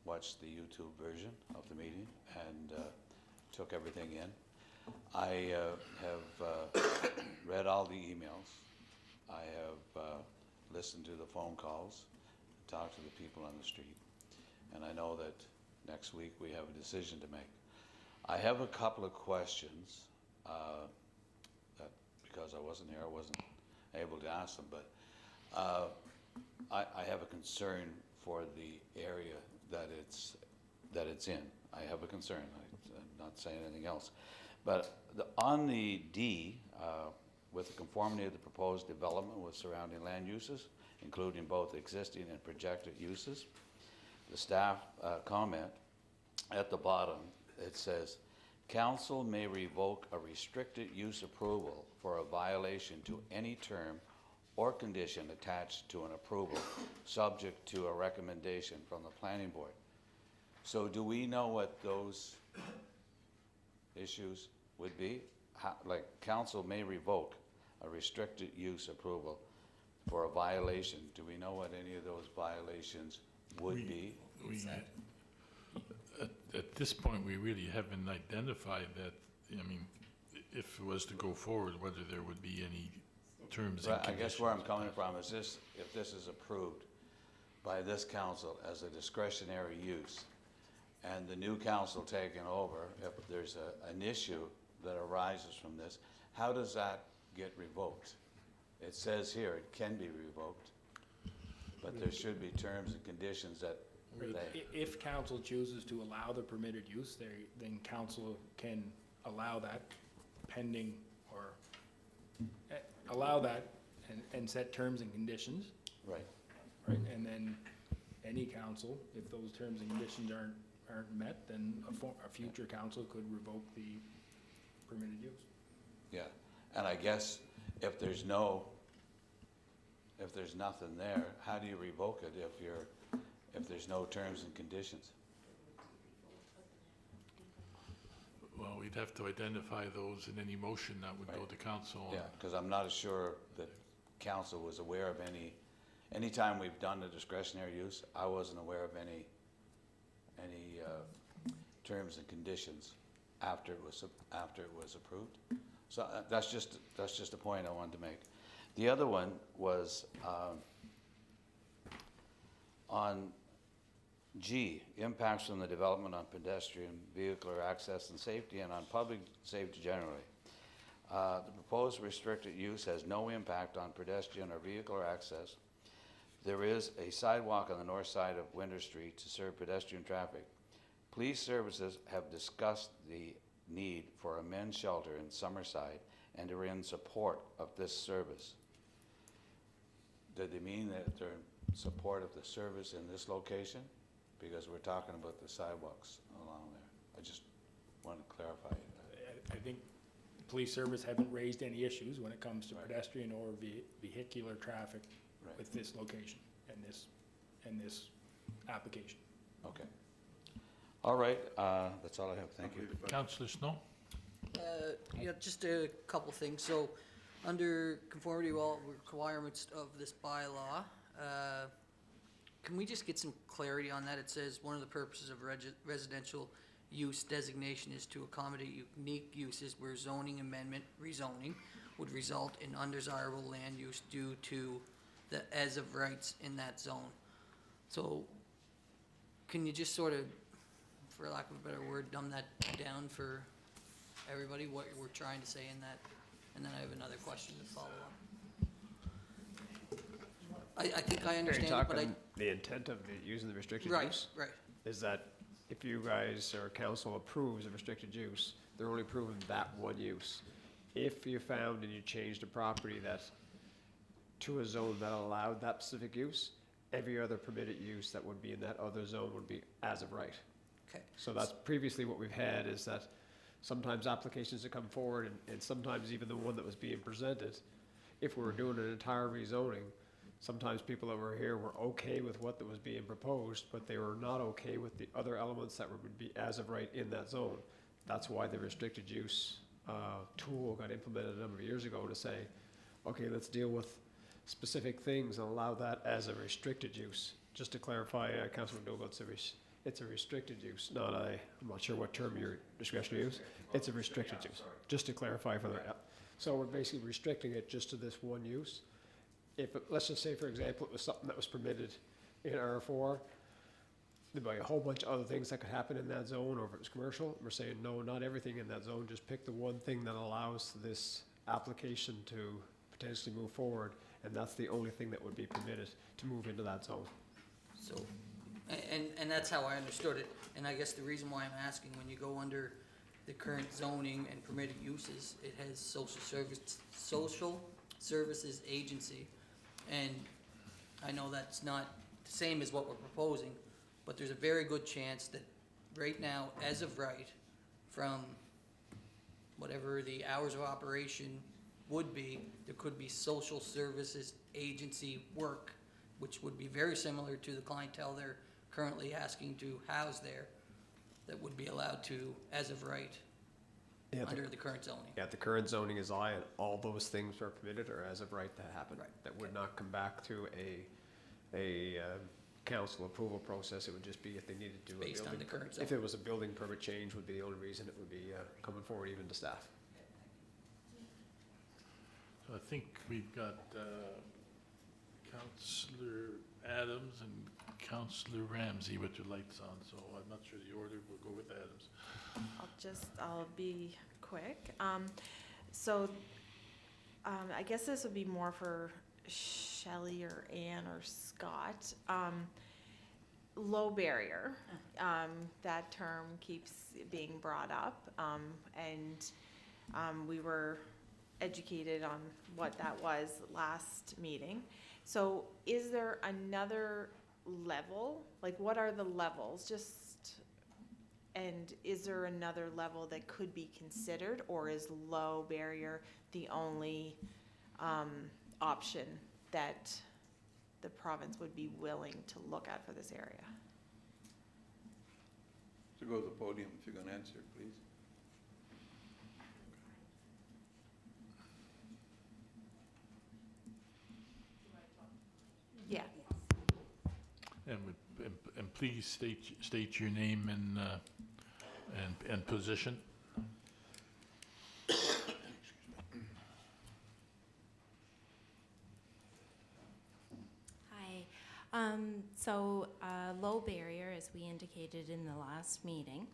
watch the YouTube version of the meeting and took everything in. I have read all the emails. I have listened to the phone calls, talked to the people on the street, and I know that next week we have a decision to make. I have a couple of questions that, because I wasn't here, I wasn't able to ask them, but I have a concern for the area that it's in. I have a concern. I'm not saying anything else. But on the D, with the conformity of the proposed development with surrounding land uses, including both existing and projected uses, the staff comment at the bottom, it says, council may revoke a restricted use approval for a violation to any term or condition attached to an approval, subject to a recommendation from the planning board. So do we know what those issues would be? How, like, council may revoke a restricted use approval for a violation. Do we know what any of those violations would be? At this point, we really haven't identified that. I mean, if it was to go forward, whether there would be any terms and Right, I conditions. guess where I'm coming from is this, if this is approved by this council as a discretionary use, and the new council taking over, if there's an issue that arises from this, how does that get revoked? It says here it can be revoked, but there should be terms and conditions that they, If council chooses to allow the permitted use, then council can allow that pending, or allow that and set terms and conditions, right. right? And then any council, if those terms and conditions aren't met, then a future council could revoke the permitted use. Yeah, and I guess if there's nothing there, how do you revoke it if there's no terms and conditions? Well, we'd have to identify those in any motion that would go to council. Yeah, because I'm not as sure that council was aware of anytime we've done the discretionary use, I wasn't aware of any terms and conditions after it was approved. So that's just a point I wanted to make. The other one was on G, impacts from the development on pedestrian, vehicular access and safety, and on public safety generally. The proposed restricted use has no impact on pedestrian or vehicular access. There is a sidewalk on the north side of Winter Street to serve pedestrian traffic. Police services have discussed the need for a men's shelter in Summerside and are in support of this service. Did they mean that they're in support of the service in this location? Because we're talking about the sidewalks along there. I just want to clarify that. I think the police service haven't raised any issues when it comes to pedestrian or vehicular traffic with this location and this application. Okay. All right, that's all I have. Thank you. Councillor Snow? Yeah, just a couple things. So, under conformity with all requirements of this bylaw, can we just get some clarity on that? It says one of the purposes of residential use designation is to accommodate unique uses where zoning amendment, rezoning, would result in undesirable land use due to the as of rights in that zone. So, can you just sort of, for lack of a better word, dumb that down for everybody, what we're trying to say in that? And then I have another question to follow up. I think I understand it, but the intent of using the restricted right, use right. is that if you guys or council approves a restricted use, they're only approving that one use. If you found and you changed a property to a zone that allowed that specific use, every other permitted use that would be in that other zone would be as of right. Okay. So that's previously what we've had, is that sometimes applications that come forward, and sometimes even the one that was being presented, if we were doing an entire rezoning, sometimes people that were here were okay with what was being proposed, but they were not okay with the other elements that would be as of right in that zone. That's why the restricted use tool got implemented a number of years ago, to say, okay, let's deal with specific things and allow that as a restricted use. Just to clarify, Councilman Dogle, it's a restricted use, not I'm not sure what term you're discretionary use. It's a restricted use, just to clarify for the, so we're basically restricting it just to this one use. If, let's just say, for example, it was something that was permitted in R4, there'd be a whole bunch of other things that could happen in that zone, or if it was commercial, we're saying, no, not everything in that zone, just pick the one thing that allows this application to potentially move forward, and that's the only thing that would be permitted to move into that zone. So, and that's how I understood it. And I guess the reason why I'm asking, when you go under the current zoning and permitted uses, it has social services agency. And I know that's not the same as what we're proposing, but there's a very good chance that right now, as of right, from whatever the hours of operation would be, there could be social services agency work, which would be very similar to the clientele they're currently asking to house there, that would be allowed to, as of right, Yeah, under the current zoning. Yeah, the current zoning is I, and all those things are permitted or as of right to happen. Right, That would not come back to a council approval process. It would just be if they needed to do a Based on building. the current If zoning. it was a building permit change would be the only reason it would be coming forward even to staff. So I think we've got Councillor Adams and Councillor Ramsey with their lights on, so I'm not sure the order. We'll go with Adams. I'll be quick. I guess this would be more for Shelley or Ann or Scott. Low barrier, that term keeps being brought up, and we were educated on what that was last meeting. So is there another level? Like, what are the levels? And is there another level that could be considered, or is low barrier the only option that the province would be willing to look at for this area? So go to the podium if you're going to answer, please. Yeah. And please state your name and position. Hi. Low barrier, as we indicated in the last meeting,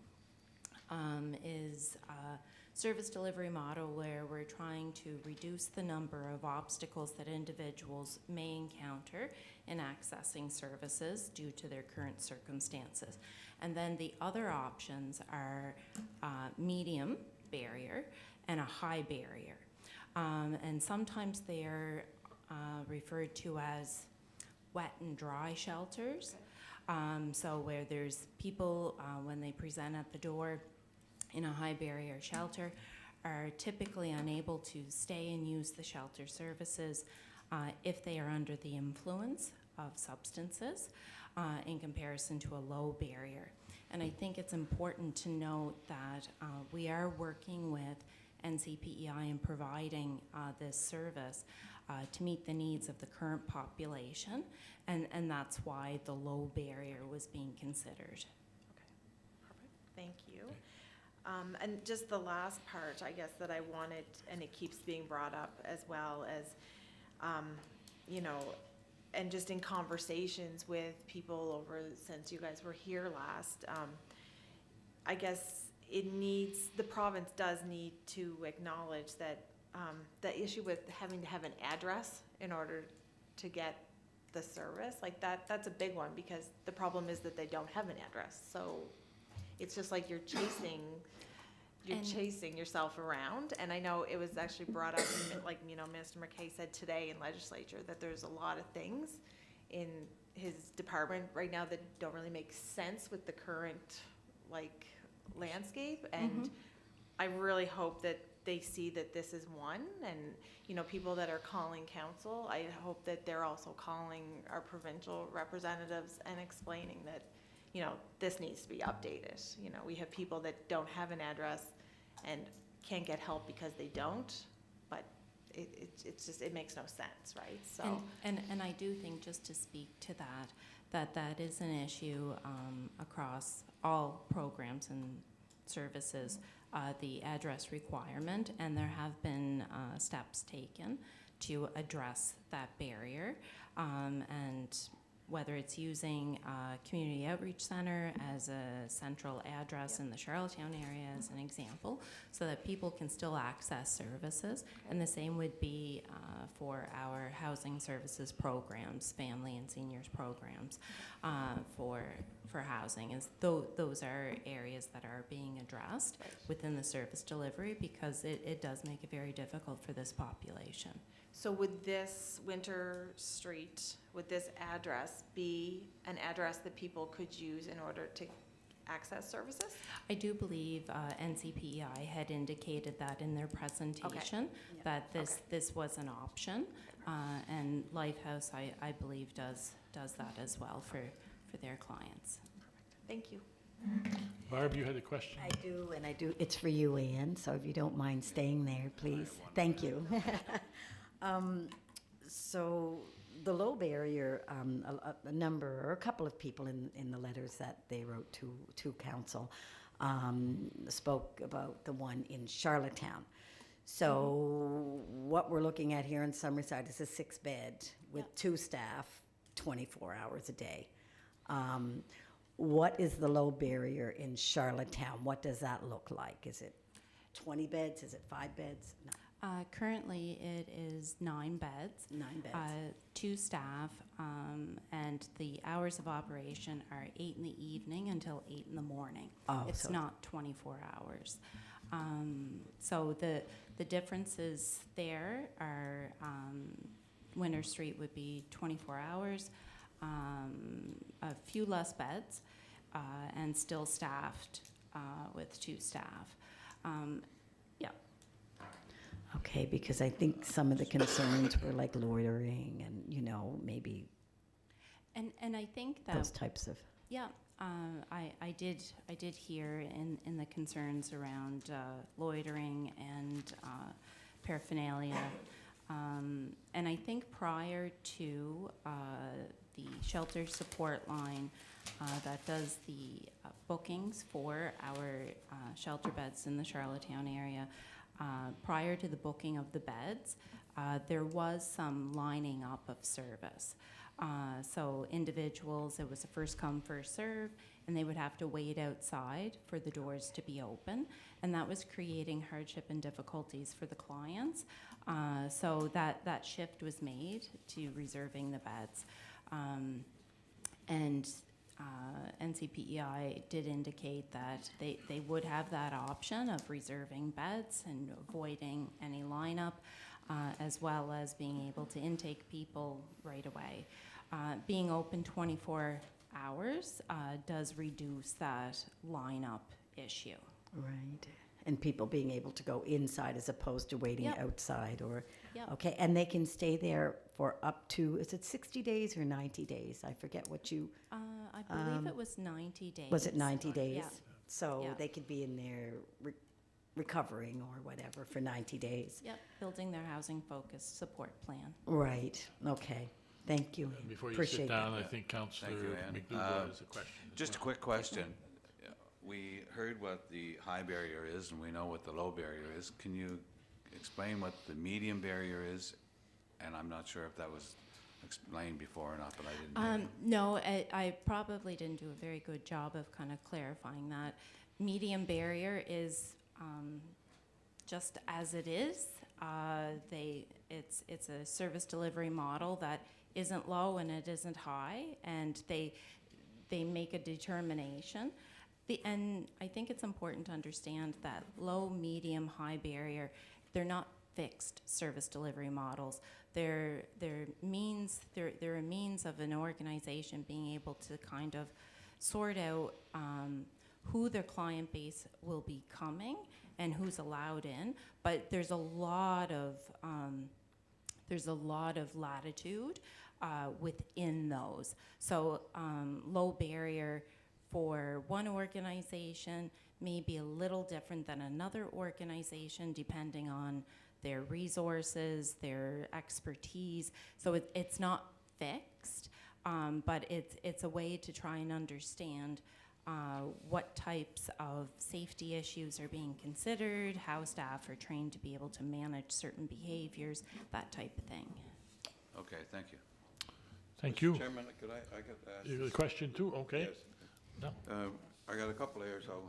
is a service delivery model where we're trying to reduce the number of obstacles that individuals may encounter in accessing services due to their current circumstances. And then the other options are medium barrier and a high barrier. And sometimes they're referred to as wet and dry shelters. So where there's people, when they present at the door in a high barrier shelter, are typically unable to stay and use the shelter services if they are under the influence of substances in comparison to a low barrier. And I think it's important to note that we are working with NCPEI in providing this service to meet the needs of the current population, and that's why the low barrier was being considered. Okay, perfect, thank you. And just the last part, I guess, that I wanted, and it keeps being brought up as well as, and just in conversations with people over, since you guys were here last, I guess the province does need to acknowledge that the issue with having to have an address in order to get the service, like that's a big one, because the problem is that they don't have an address. So it's just like you're chasing yourself around. And I know it was actually brought up, like, Minister McKay said today in legislature, that there's a lot of things in his department right now that don't really make sense with the current, like, landscape. And I really hope that they see that this is one, and people that are calling council, I hope that they're also calling our provincial representatives and explaining that this needs to be updated. We have people that don't have an address and can't get help because they don't, but it's just, it makes no sense, right? So and I do think, just to speak to that is an issue across all programs and services, the address requirement, and there have been steps taken to address that barrier, and whether it's using a community outreach center as a central address in the Charlottetown area as an example, so that people can still access services. And the same would be for our housing services programs, family and seniors programs for housing. Is those are areas that are being addressed within the service delivery, because it does make it very difficult for this population. So would this Winter Street, would this address be an address that people could use in order to access services? I do believe NCPEI had indicated that in their presentation, that this was an option. And Lifehouse, I believe, does that as well for their clients. Thank you. Barb, you had a question? I do, and I do. It's for you, Ann, so if you don't mind staying there, please. Thank you. So the low barrier, a number, or a couple of people in the letters that they wrote to council spoke about the one in Charlottetown. So what we're looking at here in Summerside is a 6-bed with 2 staff, 24 hours a day. What is the low barrier in Charlottetown? What does that look like? Is it 20 beds? Is it 5 beds? No. Currently, it is 9 beds. 9 beds. 2 staff, and the hours of operation are 8 in the evening until 8 in the morning. Oh, it's so- not 24 hours. So the differences there are Winter Street would be 24 hours, a few less beds, and still staffed with 2 staff. Yeah. Okay, because I think some of the concerns were like loitering and, you know, maybe And I think that those types of. yeah, I did hear in the concerns around loitering and paraphernalia, and I think prior to the shelter support line that does the bookings for our shelter beds in the Charlottetown area, prior to the booking of the beds, there was some lining up of service. So individuals, it was a first come, first serve, and they would have to wait outside for the doors to be open, and that was creating hardship and difficulties for the clients. So that shift was made to reserving the beds. And NCPEI did indicate that they would have that option of reserving beds and avoiding any lineup, as well as being able to intake people right away. Being open 24 hours does reduce that lineup issue. Right. And people being able to go inside as opposed to waiting Yep. outside or. Yep. Okay, and they can stay there for up to, is it 60 days or 90 days? I forget what you, I believe it was 90 days. was it 90 days? Yeah. So Yeah. they could be in there recovering or whatever for 90 days. Yep, building their housing-focused support plan. Right, okay. Thank you. And before you Appreciate sit down, that. I think Councillor Thank you, Ann. McDougall has a question. as Just a well. quick question. We heard what the high barrier is, and we know what the low barrier is. Can you explain what the medium barrier is? And I'm not sure if that was explained before or not, but I didn't hear it. No, I probably didn't do a very good job of kind of clarifying that. Medium barrier is just as it is. It's a service delivery model that isn't low and it isn't high, and they make a determination. And I think it's important to understand that low, medium, high barrier, they're not fixed service delivery models. They're a means of an organization being able to kind of sort out who their client base will be coming and who's allowed in. But there's a lot of latitude within those. So low barrier for one organization may be a little different than another organization depending on their resources, their expertise. So it's not fixed, but it's a way to try and understand what types of safety issues are being considered, how staff are trained to be able to manage certain behaviors, that type of thing. Okay, thank you. Thank Mr. you. Chairman, could I get asked? You got a question too? Okay. Yes. No. I got a couple here, so,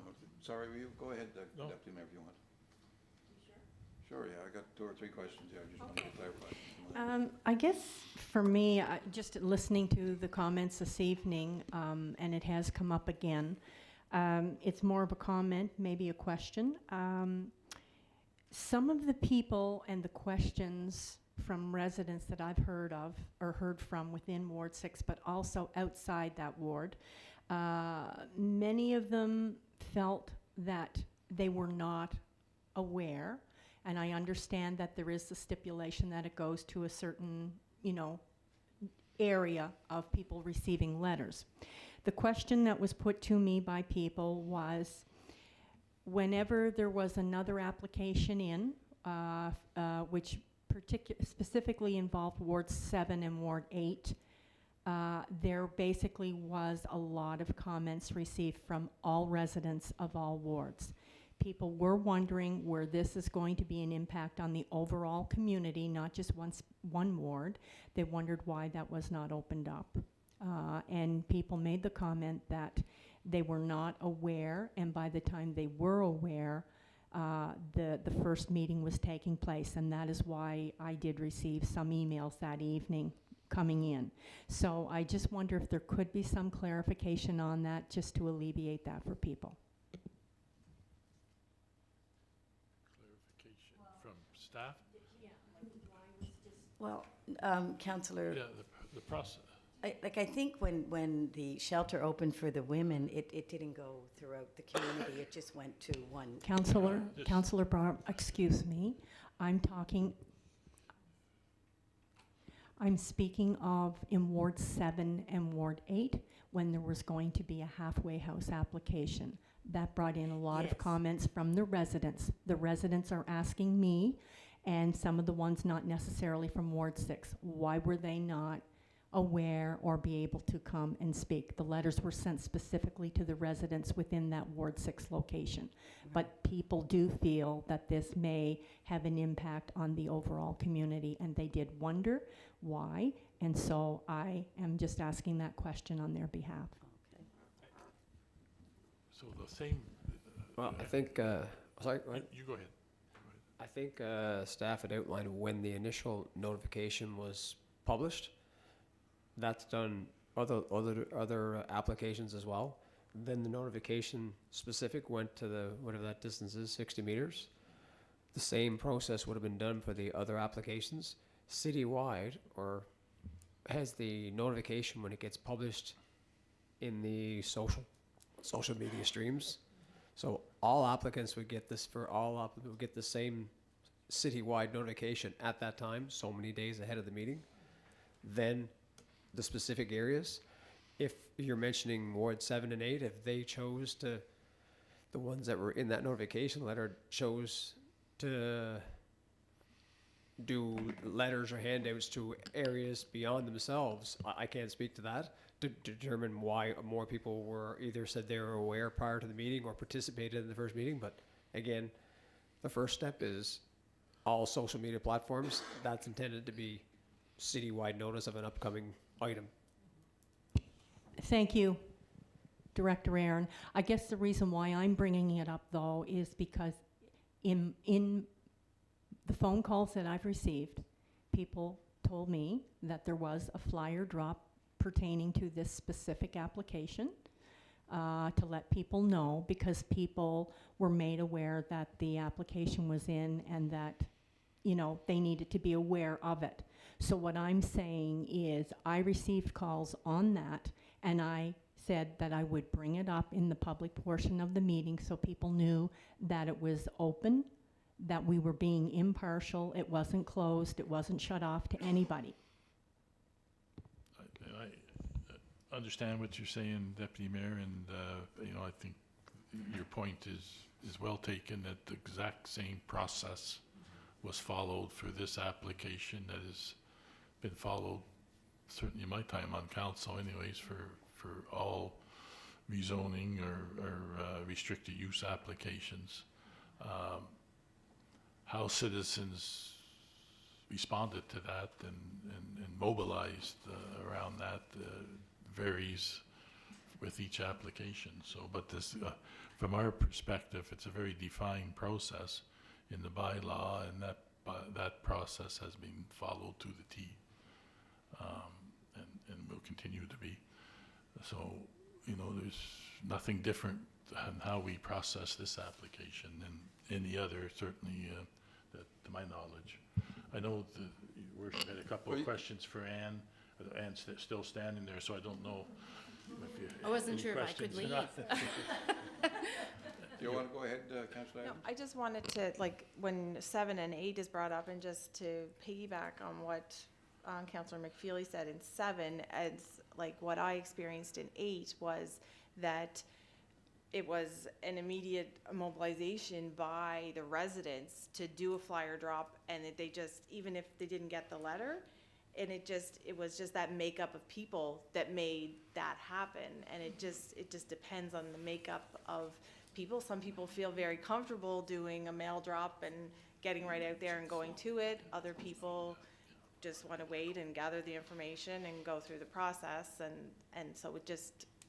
sorry, will you go ahead, No. Deputy Mayor, if you want. Sure, yeah, I got 2 or 3 questions here, I just wanted to clarify. I guess for me, just listening to the comments this evening, and it has come up again, it's more of a comment, maybe a question. Some of the people and the questions from residents that I've heard of or heard from within Ward 6, but also outside that ward, Many of them felt that they were not aware, and I understand that there is a stipulation that it goes to a certain, area of people receiving letters. The question that was put to me by people was, whenever there was another application in, which specifically involved Ward 7 and Ward 8, there basically was a lot of comments received from all residents of all wards. People were wondering where this is going to be an impact on the overall community, not just one ward. They wondered why that was not opened up. And people made the comment that they were not aware, and by the time they were aware, the first meeting was taking place, and that is why I did receive some emails that evening coming in. So I just wonder if there could be some clarification on that, just to alleviate that for people. Clarification from staff? Well, Councillor, Yeah, the process. I think when the shelter opened for the women, it didn't go throughout the community, it just went to one. Councillor Barr, excuse me, I'm speaking of in Ward 7 and Ward 8, when there was going to be a halfway house application. That brought in a lot of comments from the residents. The residents are asking me, and some of the ones not necessarily from Ward 6, why were they not aware or be able to come and speak? The letters were sent specifically to the residents within that Ward 6 location. Right. But people do feel that this may have an impact on the overall community, and they did wonder why, and so I am just asking that question on their behalf. Okay. So the same. Well, I think, sorry, go ahead. You go ahead. I think staff had outlined when the initial notification was published. That's done other applications as well. Then the notification specific went to the, whatever that distance is, 60 meters. The same process would have been done for the other applications. Citywide, or has the notification when it gets published in the social media streams. So all applicants would get this, would get the same citywide notification at that time, so many days ahead of the meeting. Then the specific areas, if you're mentioning Ward 7 and 8, if they chose to, the ones that were in that notification letter chose to do letters or handouts to areas beyond themselves, I can't speak to that, to determine why more people were either said they were aware prior to the meeting or participated in the first meeting. But again, the first step is all social media platforms. That's intended to be citywide notice of an upcoming item. Thank you, Director Aaron. I guess the reason why I'm bringing it up, though, is because in the phone calls that I've received, people told me that there was a flyer drop pertaining to this specific application to let people know, because people were made aware that the application was in and that, they needed to be aware of it. So what I'm saying is I received calls on that, and I said that I would bring it up in the public portion of the meeting so people knew that it was open, that we were being impartial, it wasn't closed, it wasn't shut off to anybody. I understand what you're saying, Deputy Mayor, and I think your point is well taken, that the exact same process was followed for this application that has been followed, certainly in my time on council anyways, for all rezoning or restricted use applications. How citizens responded to that and mobilized around that varies with each application. So, but this, from our perspective, it's a very defined process in the bylaw, and that process has been followed to the T, and will continue to be. So, there's nothing different in how we process this application than any other, certainly, that, to my knowledge. I know Your Worship had a couple of questions for Ann. Ann's still standing there, so I don't know I wasn't sure if I could leave. Do you want to go ahead, Councillor No, Adams? I just wanted to, like, when 7 and 8 is brought up, and just to piggyback on what Councillor McFeely said in 7, as like what I experienced in 8 was that it was an immediate mobilization by the residents to do a flyer drop, and they just, even if they didn't get the letter, and it was just that makeup of people that made that happen, and it just depends on the makeup of people. Some people feel very comfortable doing a mail drop and getting right out there and going to it. Other people just want to wait and gather the information and go through the process, and so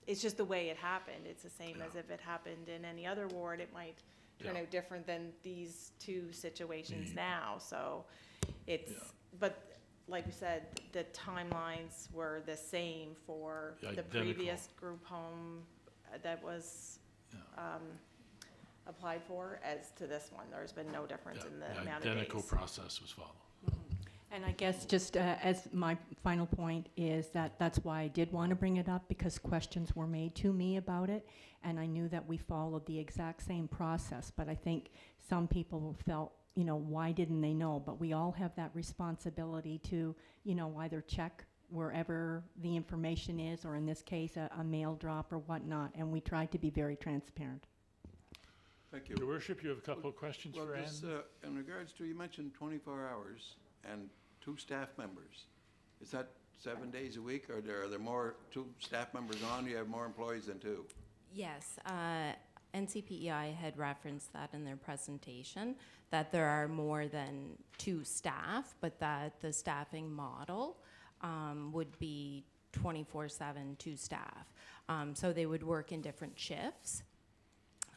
it's just the way it happened. It's the same as if it happened in any other ward. It might turn out different than these two situations now. So it's, but like we said, the timelines were the same for the Identical. previous group home that was applied for as to this one. There's been no difference in the amount of days. Identical process was followed. And I guess just as my final point is that's why I did want to bring it up, because questions were made to me about it, and I knew that we followed the exact same process. But I think some people felt, why didn't they know? But we all have that responsibility to, either check wherever the information is, or in this case, a mail drop or whatnot, and we tried to be very transparent. Thank you. Your Worship, you have a couple of questions Well, for Anne? this, in regards to, you mentioned 24 hours and 2 staff members. Is that 7 days a week, or are there more, 2 staff members on, you have more employees than 2? Yes, NCPEI had referenced that in their presentation, that there are more than 2 staff, but that the staffing model would be 24/7, 2 staff. So they would work in different shifts.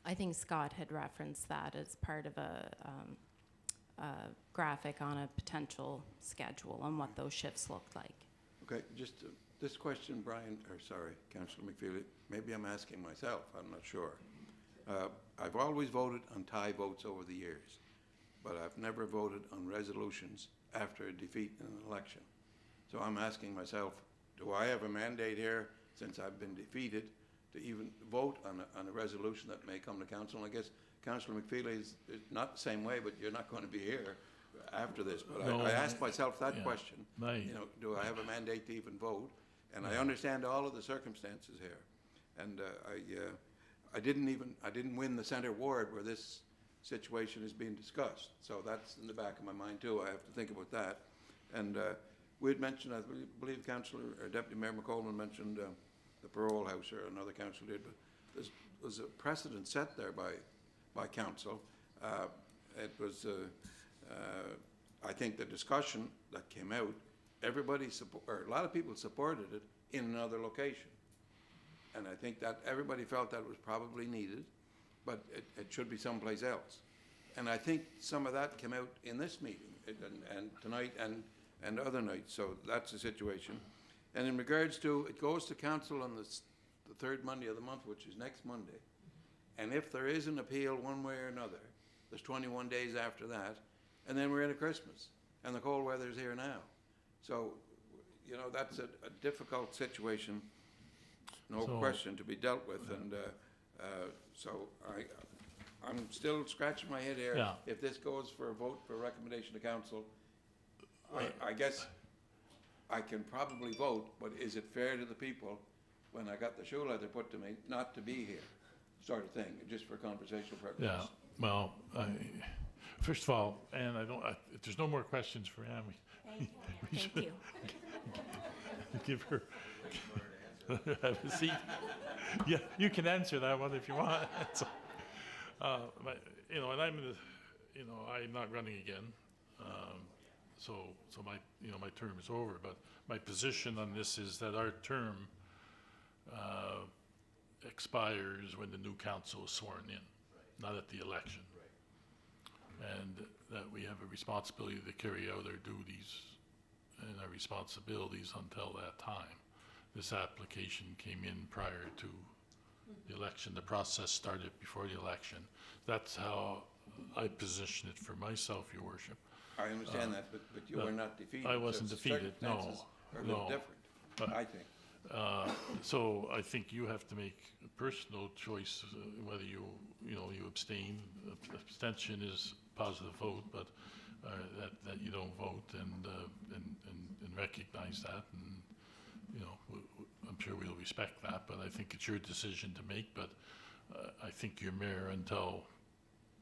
I think Scott had referenced that as part of a graphic on a potential schedule on what those shifts looked like. Okay, just this question, Councillor McFeely, maybe I'm asking myself, I'm not sure. I've always voted on tie votes over the years, but I've never voted on resolutions after a defeat in an election. So I'm asking myself, do I have a mandate here, since I've been defeated, to even vote on a resolution that may come to council? And I guess Councillor McFeely is not the same way, but you're not going to be here after this. But No, I asked myself that yeah. question. Right. Do I have a mandate to even vote? And I understand all of the circumstances here. And I didn't win the Centre Ward where this situation is being discussed. So that's in the back of my mind too. I have to think about that. And we had mentioned, I believe Councillor or Deputy Mayor McColeman mentioned the parole house, or another councillor did, but there was a precedent set there by council. It was, I think the discussion that came out, a lot of people supported it in another location. And I think that everybody felt that was probably needed, but it should be someplace else. And I think some of that came out in this meeting, and tonight and other nights, so that's the situation. And in regards to, it goes to council on the 3rd Monday of the month, which is next Monday. And if there is an appeal one way or another, there's 21 days after that, and then we're into Christmas, and the cold weather is here now. So, that's a difficult situation, no question, to be dealt with. And so I'm still scratching my head here. Yeah. If this goes for a vote for recommendation to council, I guess I can probably vote, but is it fair to the people when I got the shoe leather put to me not to be here, sort of thing, just for conversational purposes? Yeah, well, first of all, Anne, if there's no more questions for Anne, Thank you. give her, have a seat. Yeah, you can answer that one if you want. So, and I'm not running again. So my term is over, but my position on this is that our term expires when the new council is sworn in, not at the election. And that we have a responsibility to carry out our duties and our responsibilities until that time. This application came in prior to the election. The process started before the election. That's how I position it for myself, Your Worship. I understand that, but you were not defeated. I wasn't so defeated, no, circumstances are a little no. different, But- I think. So I think you have to make a personal choice whether you abstain. Abstention is positive vote, but that you don't vote and recognize that, and I'm sure we'll respect that. But I think it's your decision to make. But I think you're mayor until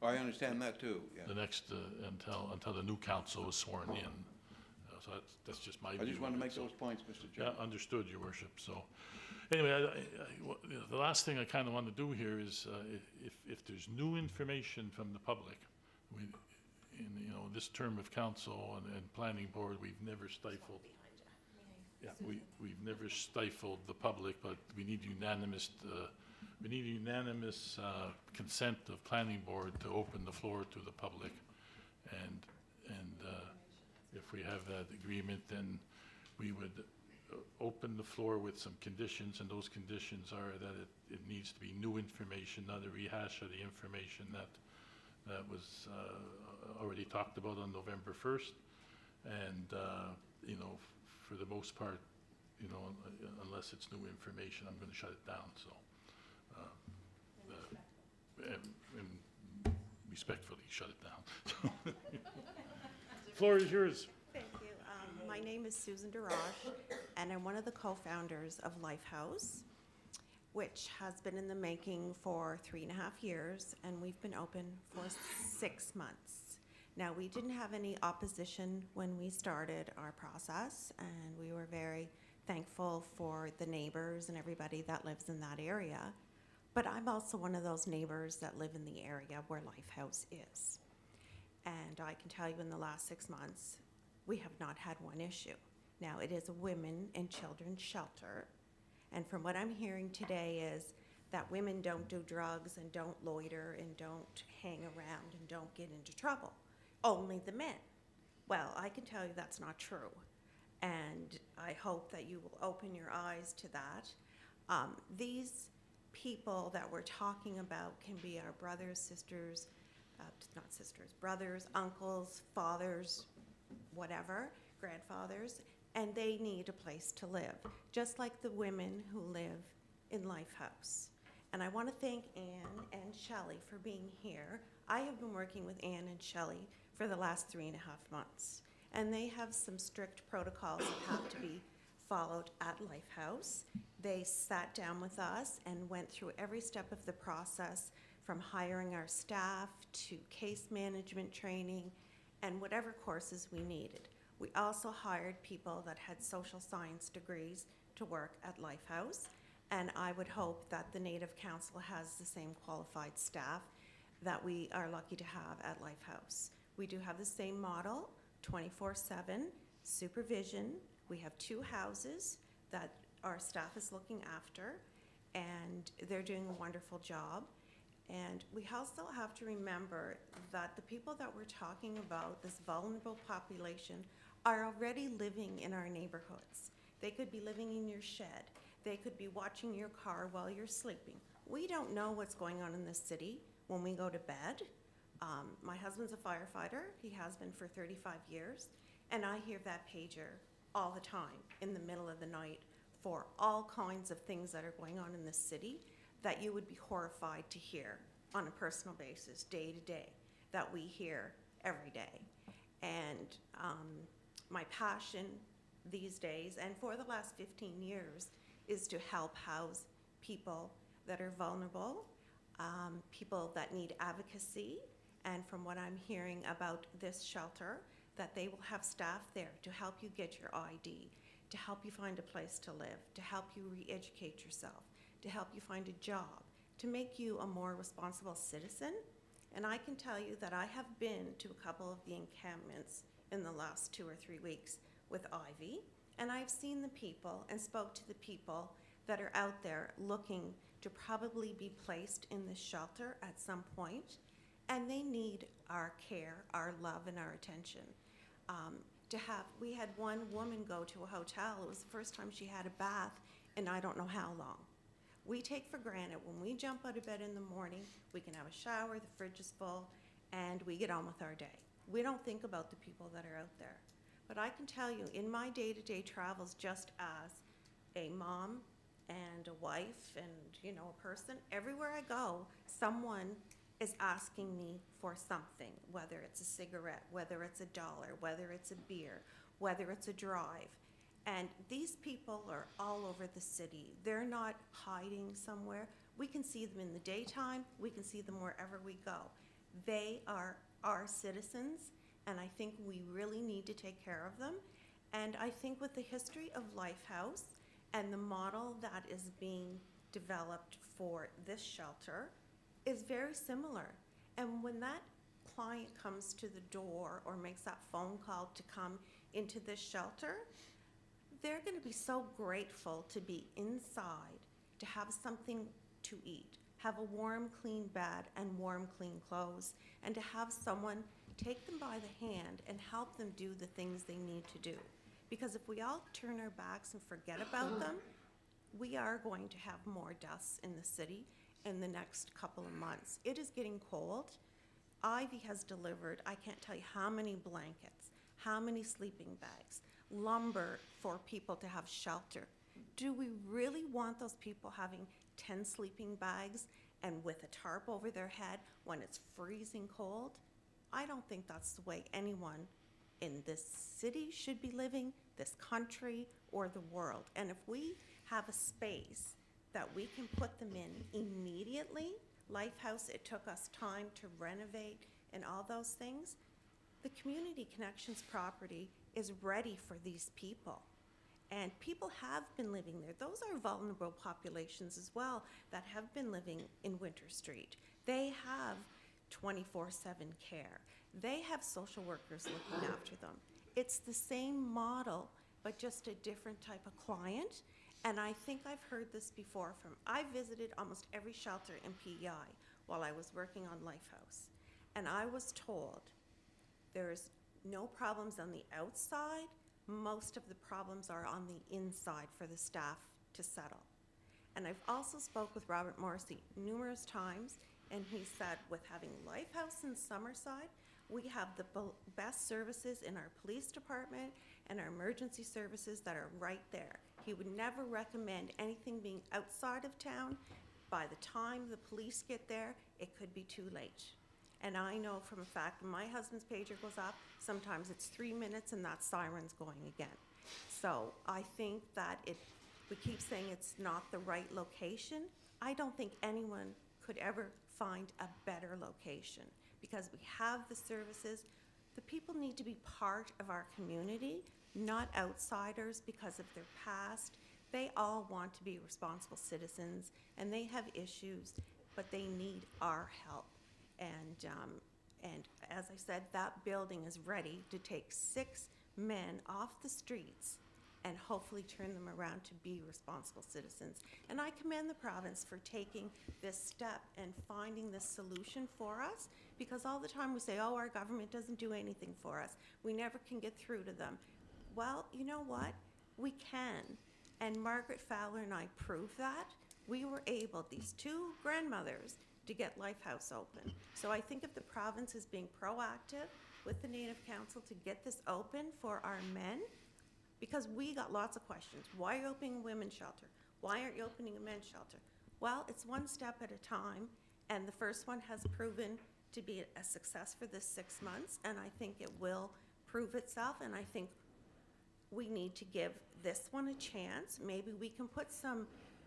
I understand that too, yeah. the next until the new council is sworn in. So that's just my view. I just want to of it, make so. those points, Mr. Chairman. Yeah, understood, Your Worship. So, anyway, the last thing I kind of want to do here is, if there's new information from the public, in this term of council and planning board, we've never stifled. Yeah, we've never stifled the public, but we need unanimous. We need unanimous consent of planning board to open the floor to the public, and if we have that agreement, then we would open the floor with some conditions, and those conditions are that it needs to be new information, not a rehash of the information that was already talked about on November 1st. And, for the most part, unless it's new information, I'm going to shut it down. So, and respectfully shut it down. Floor is yours. Thank you. My name is Susan DeRoche, and I'm one of the co-founders of Lifehouse, which has been in the making for 3.5 years, and we've been open for 6 months. Now, we didn't have any opposition when we started our process, and we were very thankful for the neighbors and everybody that lives in that area. But I'm also one of those neighbors that live in the area where Lifehouse is. And I can tell you in the last 6 months, we have not had one issue. Now, it is a women and children's shelter. And from what I'm hearing today is that women don't do drugs and don't loiter and don't hang around and don't get into trouble. Only the men. Well, I can tell you that's not true. And I hope that you will open your eyes to that. These people that we're talking about can be our brothers, sisters, not sisters, brothers, uncles, fathers, whatever, grandfathers, and they need a place to live, just like the women who live in Lifehouse. And I want to thank Anne and Shelley for being here. I have been working with Anne and Shelley for the last 3.5 months, and they have some strict protocols that have to be followed at Lifehouse. They sat down with us and went through every step of the process, from hiring our staff to case management training and whatever courses we needed. We also hired people that had social science degrees to work at Lifehouse, and I would hope that the Native Council has the same qualified staff that we are lucky to have at Lifehouse. We do have the same model, 24/7 supervision. We have 2 houses that our staff is looking after, and they're doing a wonderful job. And we also have to remember that the people that we're talking about, this vulnerable population, are already living in our neighborhoods. They could be living in your shed. They could be watching your car while you're sleeping. We don't know what's going on in the city when we go to bed. My husband's a firefighter. He has been for 35 years. And I hear that pager all the time in the middle of the night for all kinds of things that are going on in the city that you would be horrified to hear on a personal basis, day to day, that we hear every day. And my passion these days, and for the last 15 years, is to help house people that are vulnerable, people that need advocacy. And from what I'm hearing about this shelter, that they will have staff there to help you get your ID, to help you find a place to live, to help you re-educate yourself, to help you find a job, to make you a more responsible citizen. And I can tell you that I have been to a couple of the encampments in the last 2 or 3 weeks with Ivy, and I've seen the people and spoke to the people that are out there looking to probably be placed in this shelter at some point, and they need our care, our love, and our attention. We had one woman go to a hotel. It was the first time she had a bath in I don't know how long. We take for granted when we jump out of bed in the morning, we can have a shower, the fridge is full, and we get on with our day. We don't think about the people that are out there. But I can tell you, in my day-to-day travels, just as a mom and a wife and, you know, a person. Everywhere I go, someone is asking me for something, whether it's a cigarette, whether it's $1, whether it's a beer, whether it's a drive. And these people are all over the city. They're not hiding somewhere. We can see them in the daytime. We can see them wherever we go. They are our citizens, and I think we really need to take care of them. And I think with the history of Lifehouse and the model that is being developed for this shelter is very similar. And when that client comes to the door or makes that phone call to come into this shelter, they're going to be so grateful to be inside, to have something to eat, have a warm, clean bed and warm, clean clothes, and to have someone take them by the hand and help them do the things they need to do. Because if we all turn our backs and forget about them, we are going to have more deaths in the city in the next couple of months. It is getting cold. Ivy has delivered, I can't tell you how many blankets, how many sleeping bags, lumber for people to have shelter. Do we really want those people having 10 sleeping bags and with a tarp over their head when it's freezing cold? I don't think that's the way anyone in this city should be living, this country, or the world. And if we have a space that we can put them in immediately, Lifehouse, it took us time to renovate and all those things, the Community Connections property is ready for these people. And people have been living there. Those are vulnerable populations as well that have been living in Winter Street. They have 24/7 care. They have social workers looking after them. It's the same model, but just a different type of client. And I think I've heard this before I visited almost every shelter in PEI while I was working on Lifehouse. And I was told there's no problems on the outside. Most of the problems are on the inside for the staff to settle. And I've also spoke with Robert Morrissey numerous times, and he said with having Lifehouse in Summerside, we have the best services in our police department and our emergency services that are right there. He would never recommend anything being outside of town. By the time the police get there, it could be too late. And I know from a fact, when my husband's pager goes off, sometimes it's 3 minutes and that siren's going again. So I think that we keep saying it's not the right location. I don't think anyone could ever find a better location because we have the services. The people need to be part of our community, not outsiders because of their past. They all want to be responsible citizens and they have issues, but they need our help. And as I said, that building is ready to take 6 men off the streets and hopefully turn them around to be responsible citizens. And I commend the province for taking this step and finding this solution for us, because all the time we say, oh, our government doesn't do anything for us. We never can get through to them. Well, you know what? We can. And Margaret Fowler and I proved that. We were able, these 2 grandmothers, to get Lifehouse open. So I think if the province is being proactive with the Native Council to get this open for our men, because we got lots of questions. Why are you opening a women's shelter? Why aren't you opening a men's shelter? Well, it's one step at a time, and the first one has proven to be a success for this 6 months, and I think it will prove itself, and I think we need to give this one a chance. Maybe we can put some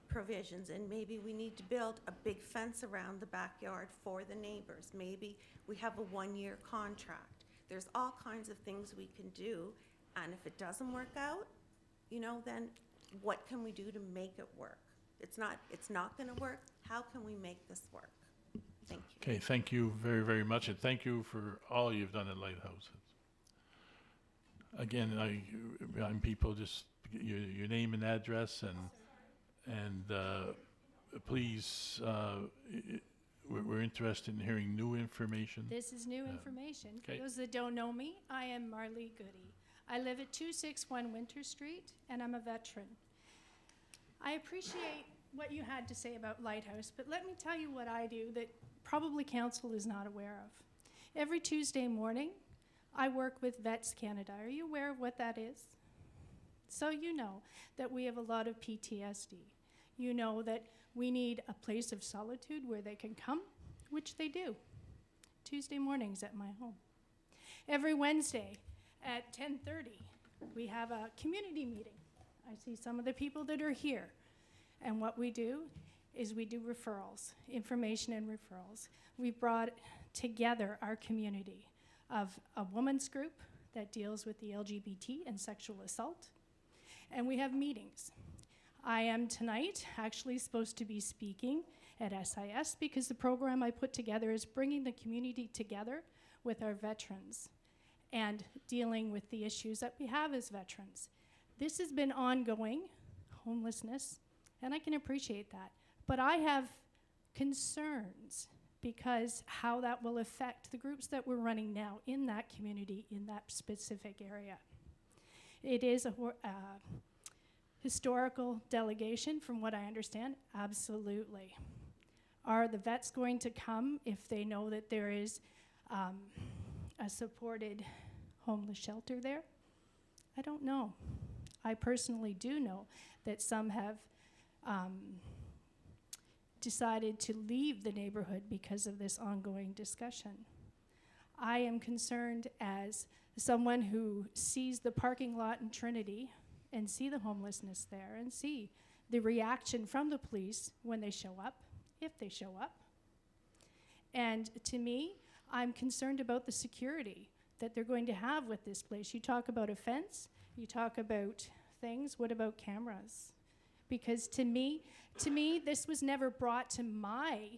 provisions, and maybe we need to build a big fence around the backyard for the neighbors. Maybe we have a 1-year contract. There's all kinds of things we can do, and if it doesn't work out, you know, then what can we do to make it work? It's not going to work. How can we make this work? Thank you. Okay, thank you very, very much, and thank you for all you've done at Lighthouse. Again, I'm people, just your name and address, and please, we're interested in hearing new information. This is new information. Okay. For those that don't know me, I am Marlee Goody. I live at 261 Winter Street, and I'm a veteran. I appreciate what you had to say about Lighthouse, but let me tell you what I do that probably council is not aware of. Every Tuesday morning, I work with Vets Canada. Are you aware of what that is? So you know that we have a lot of PTSD. You know that we need a place of solitude where they can come, which they do. Tuesday mornings at my home. Every Wednesday at 10:30, we have a community meeting. I see some of the people that are here. And what we do is we do referrals, information and referrals. We've brought together our community of a women's group that deals with the LGBT and sexual assault. And we have meetings. I am tonight actually supposed to be speaking at SIS because the program I put together is bringing the community together with our veterans and dealing with the issues that we have as veterans. This has been ongoing, homelessness, and I can appreciate that. But I have concerns because how that will affect the groups that we're running now in that community, in that specific area. It is a historical delegation, from what I understand, absolutely. Are the vets going to come if they know that there is a supported homeless shelter there? I don't know. I personally do know that some have decided to leave the neighborhood because of this ongoing discussion. I am concerned as someone who sees the parking lot in Trinity and see the homelessness there and see the reaction from the police when they show up, if they show up. And to me, I'm concerned about the security that they're going to have with this place. You talk about a fence, you talk about things, what about cameras? Because to me, this was never brought to my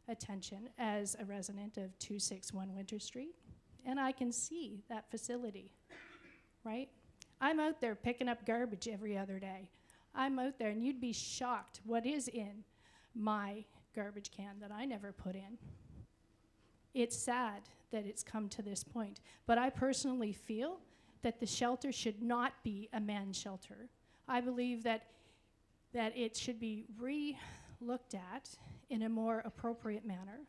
attention as a resident of 261 Winter Street, and I can see that facility, right? I'm out there picking up garbage every other day. I'm out there, and you'd be shocked what is in my garbage can that I never put in. It's sad that it's come to this point, but I personally feel that the shelter should not be a man's shelter. I believe that it should be re-looked at in a more appropriate manner,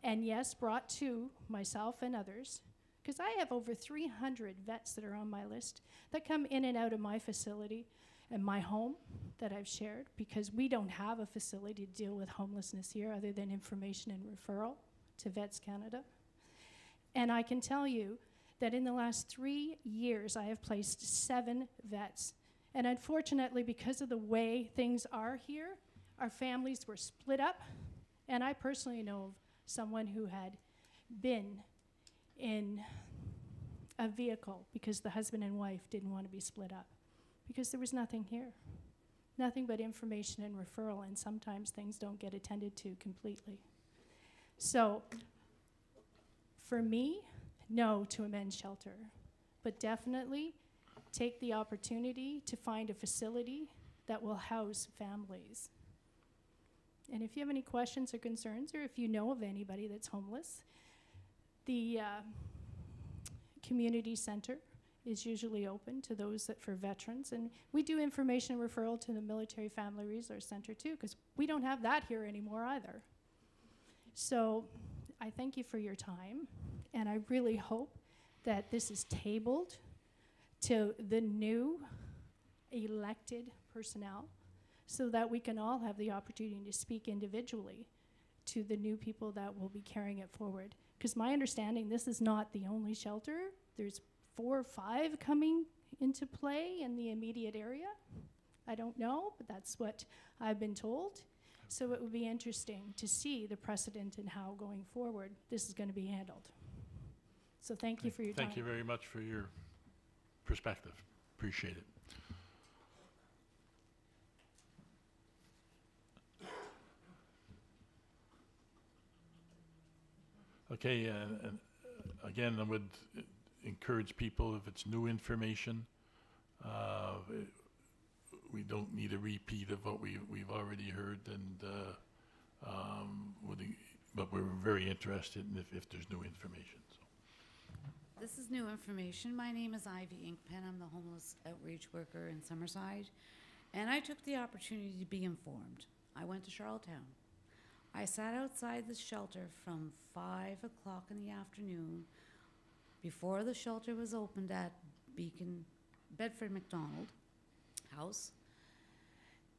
and yes, brought to myself and others, because I have over 300 vets that are on my list that come in and out of my facility and my home that I've shared, because we don't have a facility to deal with homelessness here other than information and referral to Vets Canada. And I can tell you that in the last 3 years, I have placed 7 vets. And unfortunately, because of the way things are here, our families were split up. And I personally know of someone who had been in a vehicle because the husband and wife didn't want to be split up, because there was nothing here. Nothing but information and referral, and sometimes things don't get attended to completely. So, for me, no to a men's shelter, but definitely take the opportunity to find a facility that will house families. And if you have any questions or concerns, or if you know of anybody that's homeless, the community center is usually open to those that for veterans, and we do information referral to the Military Family Resource Center too, because we don't have that here anymore either. So I thank you for your time, and I really hope that this is tabled to the new elected personnel so that we can all have the opportunity to speak individually to the new people that will be carrying it forward. Because my understanding, this is not the only shelter. There's 4 or 5 coming into play in the immediate area. I don't know, but that's what I've been told. So it would be interesting to see the precedent and how going forward this is going to be handled. So thank you for your time. Thank you very much for your perspective. Appreciate it. Okay, and again, I would encourage people, if it's new information, we don't need a repeat of what we've already heard, and but we're very interested in if there's new information. So. This is new information. My name is Ivy Inkpen. I'm the homeless outreach worker in Summerside, and I took the opportunity to be informed. I went to Charlottetown. I sat outside the shelter from 5 o'clock in the afternoon before the shelter was opened at Bedford McDonald, house,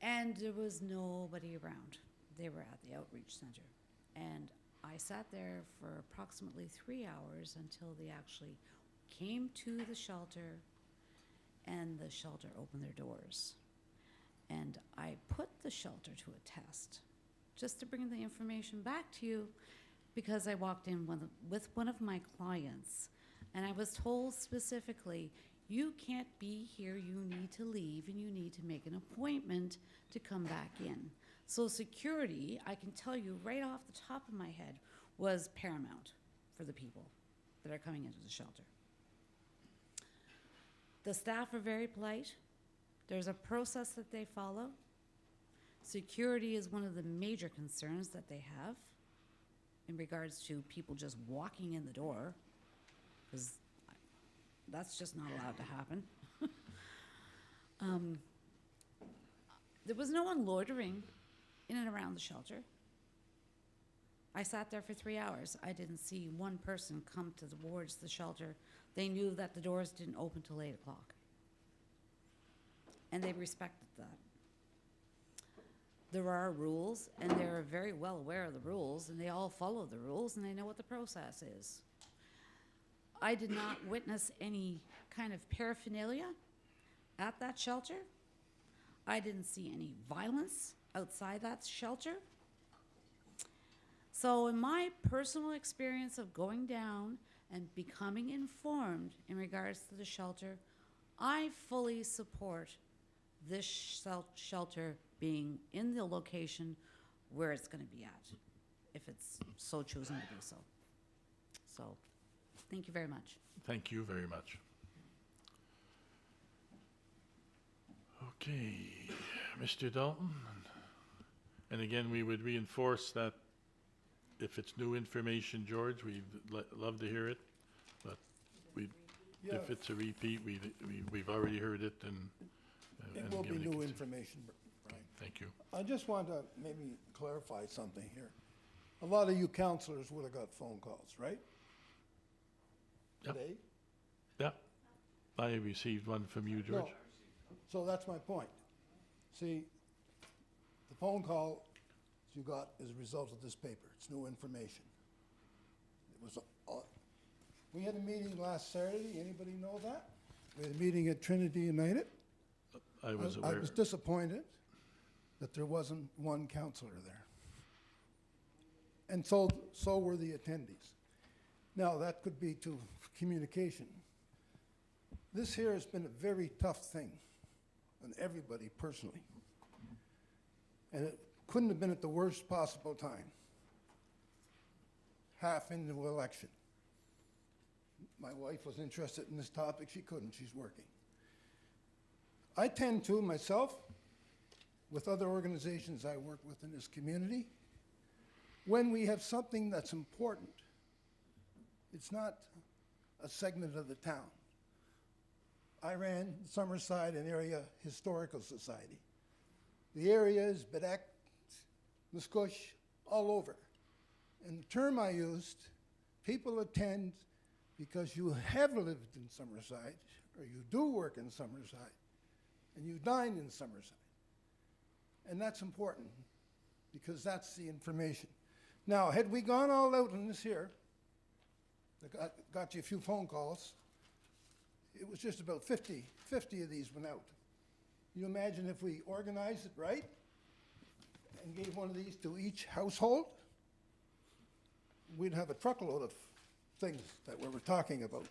and there was nobody around. They were at the outreach center. And I sat there for approximately 3 hours until they actually came to the shelter, and the shelter opened their doors. And I put the shelter to a test, just to bring the information back to you, because I walked in with one of my clients, and I was told specifically, you can't be here, you need to leave, and you need to make an appointment to come back in. So security, I can tell you right off the top of my head, was paramount for the people that are coming into the shelter. The staff are very polite. There's a process that they follow. Security is one of the major concerns that they have in regards to people just walking in the door, because that's just not allowed to happen. There was no one loitering in and around the shelter. I sat there for 3 hours. I didn't see one person come towards the shelter. They knew that the doors didn't open till 8 o'clock. And they respected that. There are rules, and they're very well aware of the rules, and they all follow the rules, and they know what the process is. I did not witness any kind of paraphernalia at that shelter. I didn't see any violence outside that shelter. So in my personal experience of going down and becoming informed in regards to the shelter, I fully support this shelter being in the location where it's going to be at, if it's so choosing to do so. So, thank you very much. Thank you very much. Okay, Mr. Dalton. And again, we would reinforce that if it's new information, George, we'd love to hear it. But if it's a repeat, we've already heard it, and It will be given it new consider- information, Brian. Thank you. I just want to maybe clarify something here. A lot of you counselors would have got phone calls, right? Yep. Today? Yeah, I received one from you, George. No. So that's my point. See, the phone call you got is a result of this paper. It's new information. It was, we had a meeting last Saturday. Anybody know that? We had a meeting at Trinity United. I was I aware. was disappointed that there wasn't one counselor there. And so were the attendees. Now, that could be to communication. This here has been a very tough thing on everybody personally. And it couldn't have been at the worst possible time. Half into the election. My wife was interested in this topic. She couldn't. She's working. I tend to, myself, with other organizations I work with in this community, when we have something that's important, it's not a segment of the town. I ran Summerside and Area Historical Society. The area is Bedeck, Muscush, all over. And the term I used, people attend because you have lived in Summerside, or you do work in Summerside, and you dine in Summerside. And that's important, because that's the information. Now, had we gone all out in this here, got you a few phone calls, it was just about 50 of these went out. You imagine if we organized it right and gave one of these to each household, we'd have a truckload of things that we were talking about.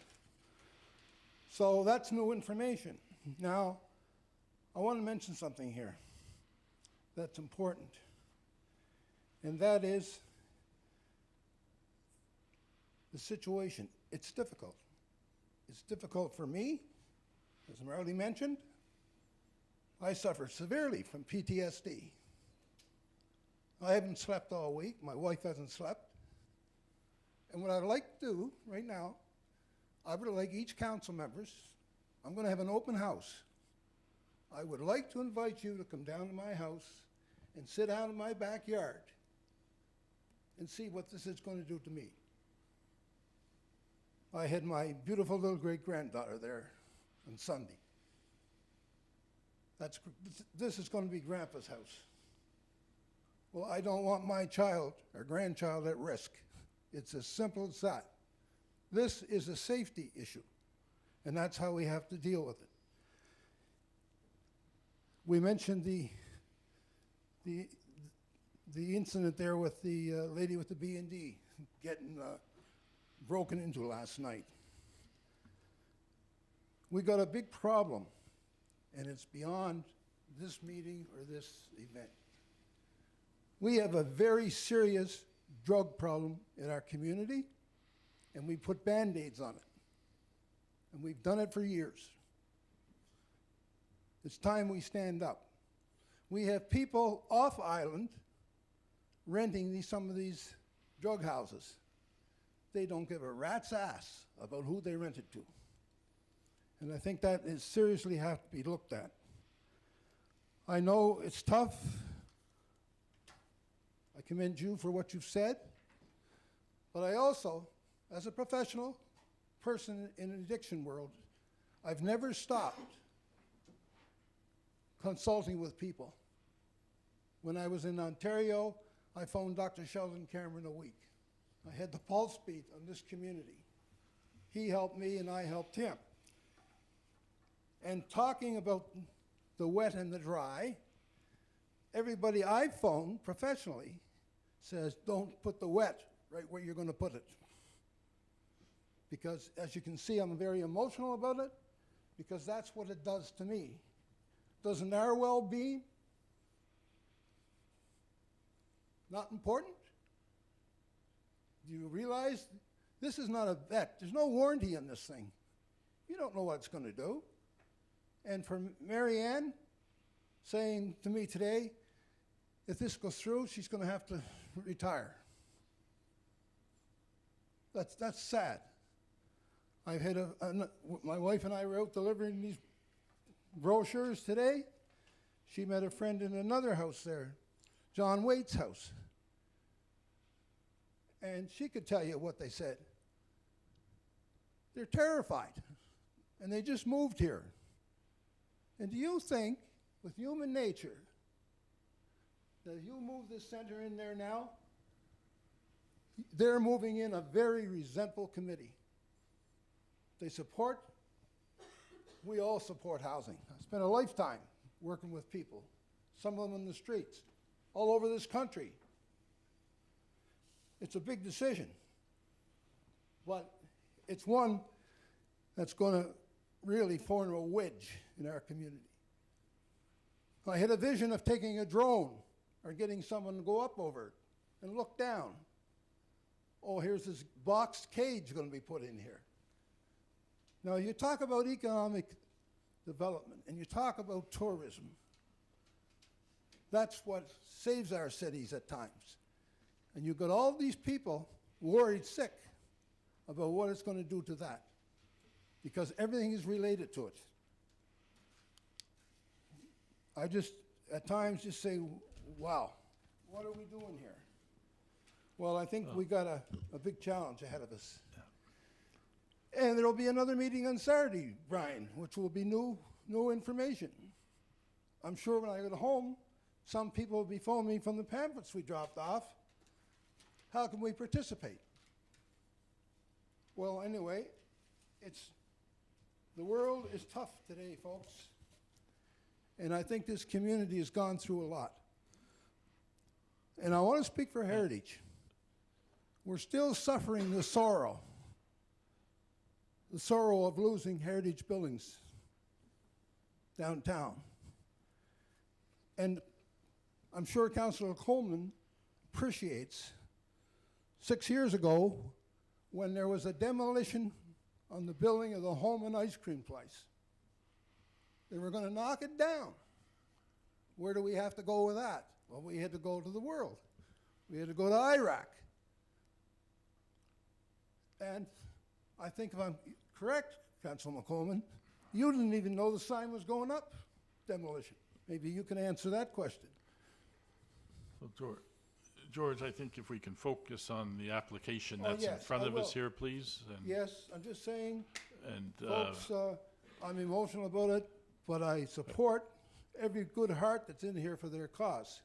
So that's new information. Now, I want to mention something here that's important, and that is the situation. It's difficult. It's difficult for me, as Marley mentioned. I suffer severely from PTSD. I haven't slept all week. My wife hasn't slept. And what I'd like to do right now, I would like each council members, I'm going to have an open house. I would like to invite you to come down to my house and sit down in my backyard and see what this is going to do to me. I had my beautiful little great-granddaughter there on Sunday. This is going to be Grandpa's house. Well, I don't want my child or grandchild at risk. It's as simple as that. This is a safety issue, and that's how we have to deal with it. We mentioned the incident there with the lady with the B&D getting broken into last night. We got a big problem, and it's beyond this meeting or this event. We have a very serious drug problem in our community, and we put Band-Aids on it. And we've done it for years. It's time we stand up. We have people off island renting some of these drug houses. They don't give a rat's ass about who they rent it to. And I think that is seriously have to be looked at. I know it's tough. I commend you for what you've said. But I also, as a professional person in the addiction world, I've never stopped consulting with people. When I was in Ontario, I phoned Dr. Sheldon Cameron a week. I had the pulse beat on this community. He helped me and I helped him. And talking about the wet and the dry, everybody I phoned professionally says, don't put the wet right where you're going to put it. Because as you can see, I'm very emotional about it, because that's what it does to me. Doesn't our well-being not important? Do you realize this is not a vet? There's no warranty on this thing. You don't know what it's going to do. And for Mary Ann saying to me today, if this goes through, she's going to have to retire. That's sad. I've had my wife and I were out delivering these brochures today. She met a friend in another house there, John Waite's house. And she could tell you what they said. They're terrified. And they just moved here. And do you think, with human nature, that if you move this center in there now, they're moving in a very resentful committee. They support, we all support housing. I spent a lifetime working with people, some of them in the streets, all over this country. It's a big decision, but it's one that's going to really form a wedge in our community. I had a vision of taking a drone or getting someone to go up over it and look down. Oh, here's this boxed cage going to be put in here. Now, you talk about economic development and you talk about tourism. That's what saves our cities at times. And you've got all these people worried sick about what it's going to do to that, because everything is related to it. I just, at times, just say, wow, what are we doing here? Well, I think we got a big challenge ahead of us. And there'll be another meeting on Saturday, Brian, which will be new information. I'm sure when I get home, some people will be phoning me from the pamphlets we dropped off. How can we participate? Well, anyway, the world is tough today, folks. And I think this community has gone through a lot. And I want to speak for Heritage. We're still suffering the sorrow of losing Heritage buildings downtown. And I'm sure Councillor Coleman appreciates 6 years ago when there was a demolition on the building of the home and ice cream place. They were going to knock it down. Where do we have to go with that? Well, we had to go to the world. We had to go to Iraq. And I think if I'm correct, Councilor McColman, you didn't even know the sign was going up, demolition. Maybe you can answer that question. So, George, I think if we can focus on the application that's in yes, front I of us will. here, please. And, Yes, I'm just saying, And folks, I'm emotional about it, but I support every good heart that's in here for their cause.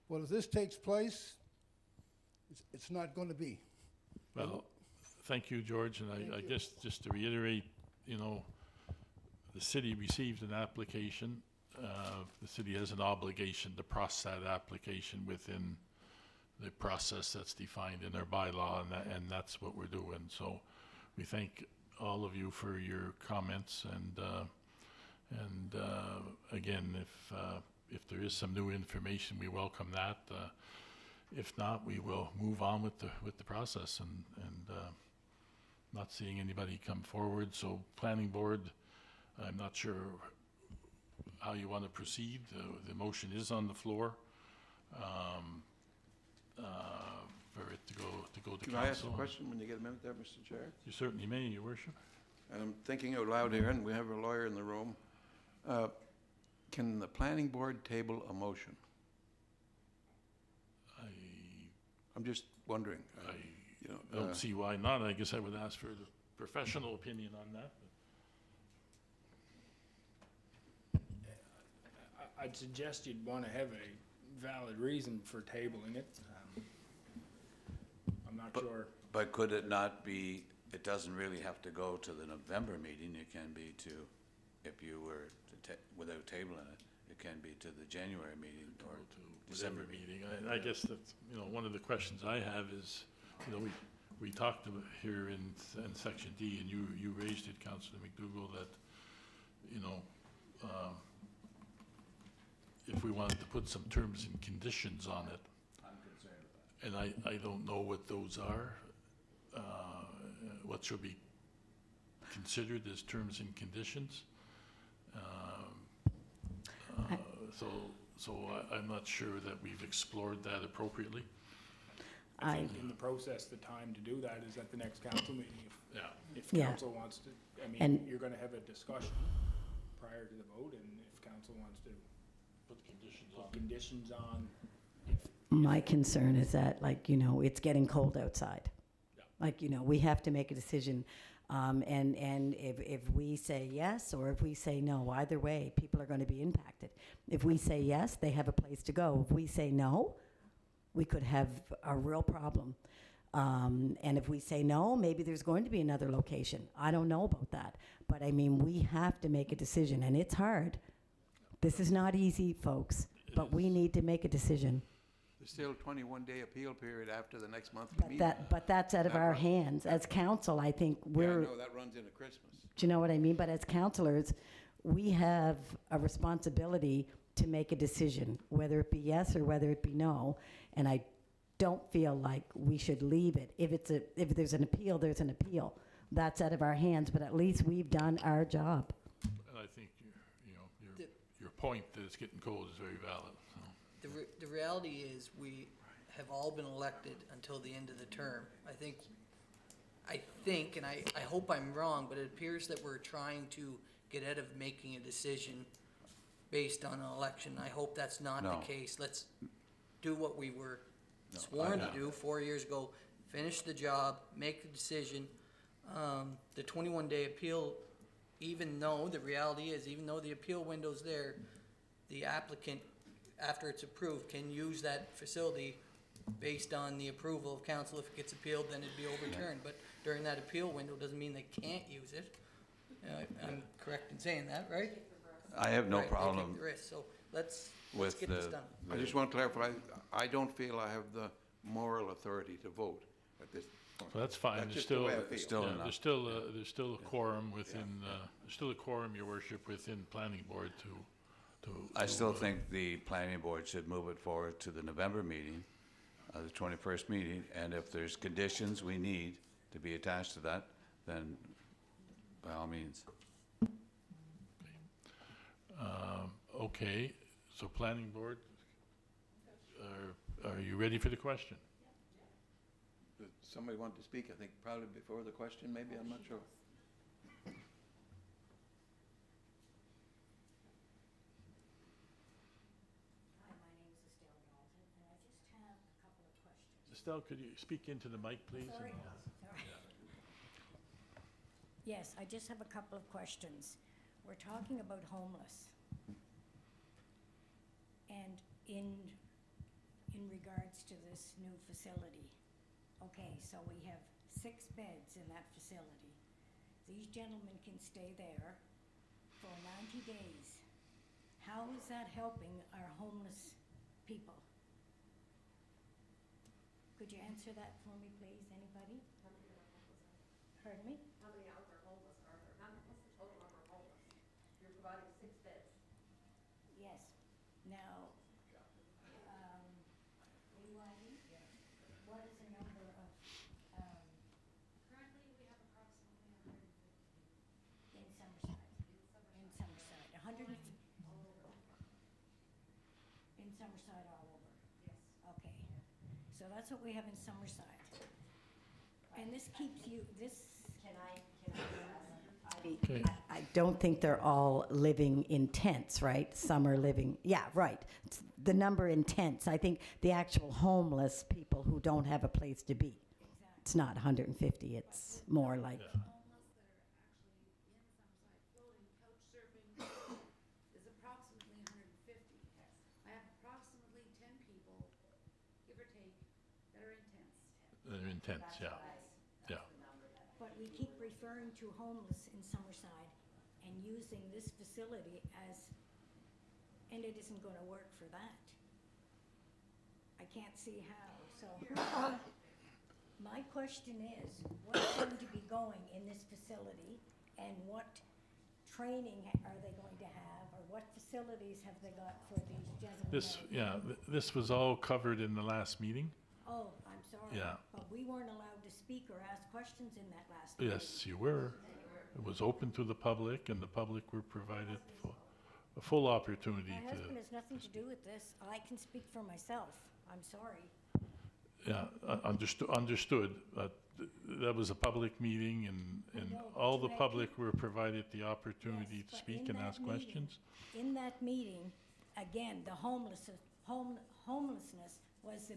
Well, if this takes place, it's not going to be. Well, thank you, George, and I guess just to reiterate, you know, the city received an application. The city has an obligation to process that application within the process that's defined in our bylaw, and that's what we're doing. So we thank all of you for your comments, and again, if there is some new information, we welcome that. If not, we will move on with the process, and not seeing anybody come forward. So planning board, I'm not sure how you want to proceed. The motion is on the floor for it to go to Can I ask a council. question when you get a minute there, Mr. Chair? You certainly may, Your Worship. And I'm thinking out loud here, and we have a lawyer in the room. Can the planning board table a motion? I'm just wondering. You know, Don't see why not. I guess I would ask for the professional opinion on that. I'd suggest you'd want to have a valid reason for tabling it. I'm not sure. But could it not be, it doesn't really have to go to the November meeting, it can be to, if you were to, without tabling it, it can be to the January meeting or To December whatever meeting. meeting. I guess that's, you know, one of the questions I have is, you know, we talked about here in section D, and you raised it, Councillor McDougall, that, you know, if we wanted to put some terms and conditions on it. I'm concerned with that. And I don't know what those are. What should be considered as terms and conditions. So I'm not sure that we've explored that appropriately. I think in the process, the time to do that is at the next council meeting. If Yeah. council wants to, I mean, And- you're gonna have a discussion prior to the vote, and if council wants to Put conditions put on. conditions on, My concern is that, like, you know, it's getting cold outside. Yeah. Like, you know, we have to make a decision. And if we say yes or if we say no, either way, people are going to be impacted. If we say yes, they have a place to go. If we say no, we could have a real problem. And if we say no, maybe there's going to be another location. I don't know about that. But I mean, we have to make a decision, and it's hard. This is not easy, folks, but we need to make a decision. There's still a 21-day appeal period after the next monthly meeting. But that's out of That our runs- hands. As council, I think Yeah, we're, no, that runs into Christmas. do you know what I mean? But as councillors, we have a responsibility to make a decision, whether it be yes or whether it be no. And I don't feel like we should leave it. If there's an appeal, there's an appeal. That's out of our hands, but at least we've done our job. And I think your point that it's getting cold is very valid. So. The reality is, we have all been elected until the end of the term. I think, and I hope I'm wrong, but it appears that we're trying to get out of making a decision based on an election. I hope that's not No. the case. Let's do what we were sworn to do 4 years ago, finish the job, make the decision. The 21-day appeal, even though the reality is, even though the appeal window's there, the applicant, after it's approved, can use that facility based on the approval of council. If it gets appealed, then it'd be overturned. But during that appeal window, doesn't mean they can't use it. I'm correct in saying that, right? I have no Right, they take problem the risk. So let's with get this done. I just want to clarify, I don't feel I have the moral authority to vote at this point. So that's fine. That's There's just the still, way I feel. Still yeah, enough. there's still a quorum within, there's still a quorum, Your Worship, within planning board to. I still think the planning board should move it forward to the November meeting, the 21st meeting, and if there's conditions we need to be attached to that, then by all means. Okay, so planning board, are you ready for the question? Does somebody want to speak? I think probably before the question, maybe, I'm not sure. Estelle, could you speak into the mic, please? Sorry. Yes, I just have a couple of questions. We're talking about homeless. And in regards to this new facility, okay, so we have 6 beds in that facility. These gentlemen can stay there for 90 days. How is that helping our homeless people? Could you answer that for me, please, anybody? Pardon me? How many outdoor homeless are there? What's the total number of homeless? You're providing 6 beds. Yes. Now, what is the number of, Currently, we have approximately 150. in Summerside? In Summerside, 100, in Summerside all over? Yes. Okay. So that's what we have in Summerside. And this keeps you, this. Can I Okay. I don't think they're all living in tents, right? Some are living, yeah, right. It's the number in tents. I think the actual homeless people who don't have a place to be. It's not 150, it's more like. Homeless that are actually in Summerside floating, couch surfing, is approximately 150. I have approximately 10 people, give or take, that are in tents. They're intense, yeah. Yeah. But we keep referring to homeless in Summerside and using this facility as, and it isn't gonna work for that. I can't see how, so. My question is, what's going to be going in this facility and what training are they going to have, or what facilities have they got for these gentlemen? This was all covered in the last meeting. Oh, I'm sorry. Yeah. But we weren't allowed to speak or ask questions in that last meeting. Yes, you were. It was open to the public, and the public were provided a full opportunity My to. husband has nothing to do with this. I can speak for myself. I'm sorry. Yeah, understood. That was a public meeting, and know, but all you the had public were provided the opportunity Yes, to but speak in and that ask meeting- questions. In that meeting, again, the homelessness was the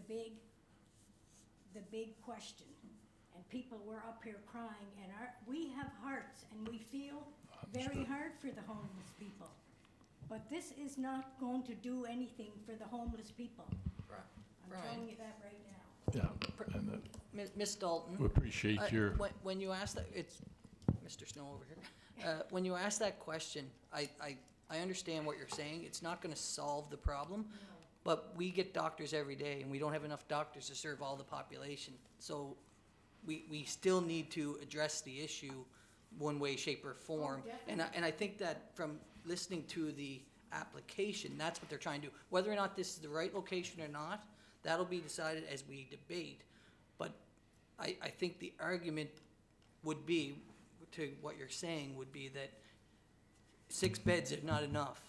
big question. And people were up here crying, and we have hearts, and we feel very Understood. hard for the homeless people. But this is not going to do anything for the homeless people. I'm Brian. telling you that right now. Yeah, and Ms. Dalton. we appreciate your. When you ask that, it's Mr. Snow over here. When you ask that question, I understand what you're saying. It's not gonna solve the problem. But we get doctors every day, and we don't have enough doctors to serve all the population. So we still need to address the issue one way, shape, or form. And I think that from listening to the application, that's what they're trying to do. Whether or not this is the right location or not, that'll be decided as we debate. But I think the argument would be, to what you're saying, would be that 6 beds are not enough.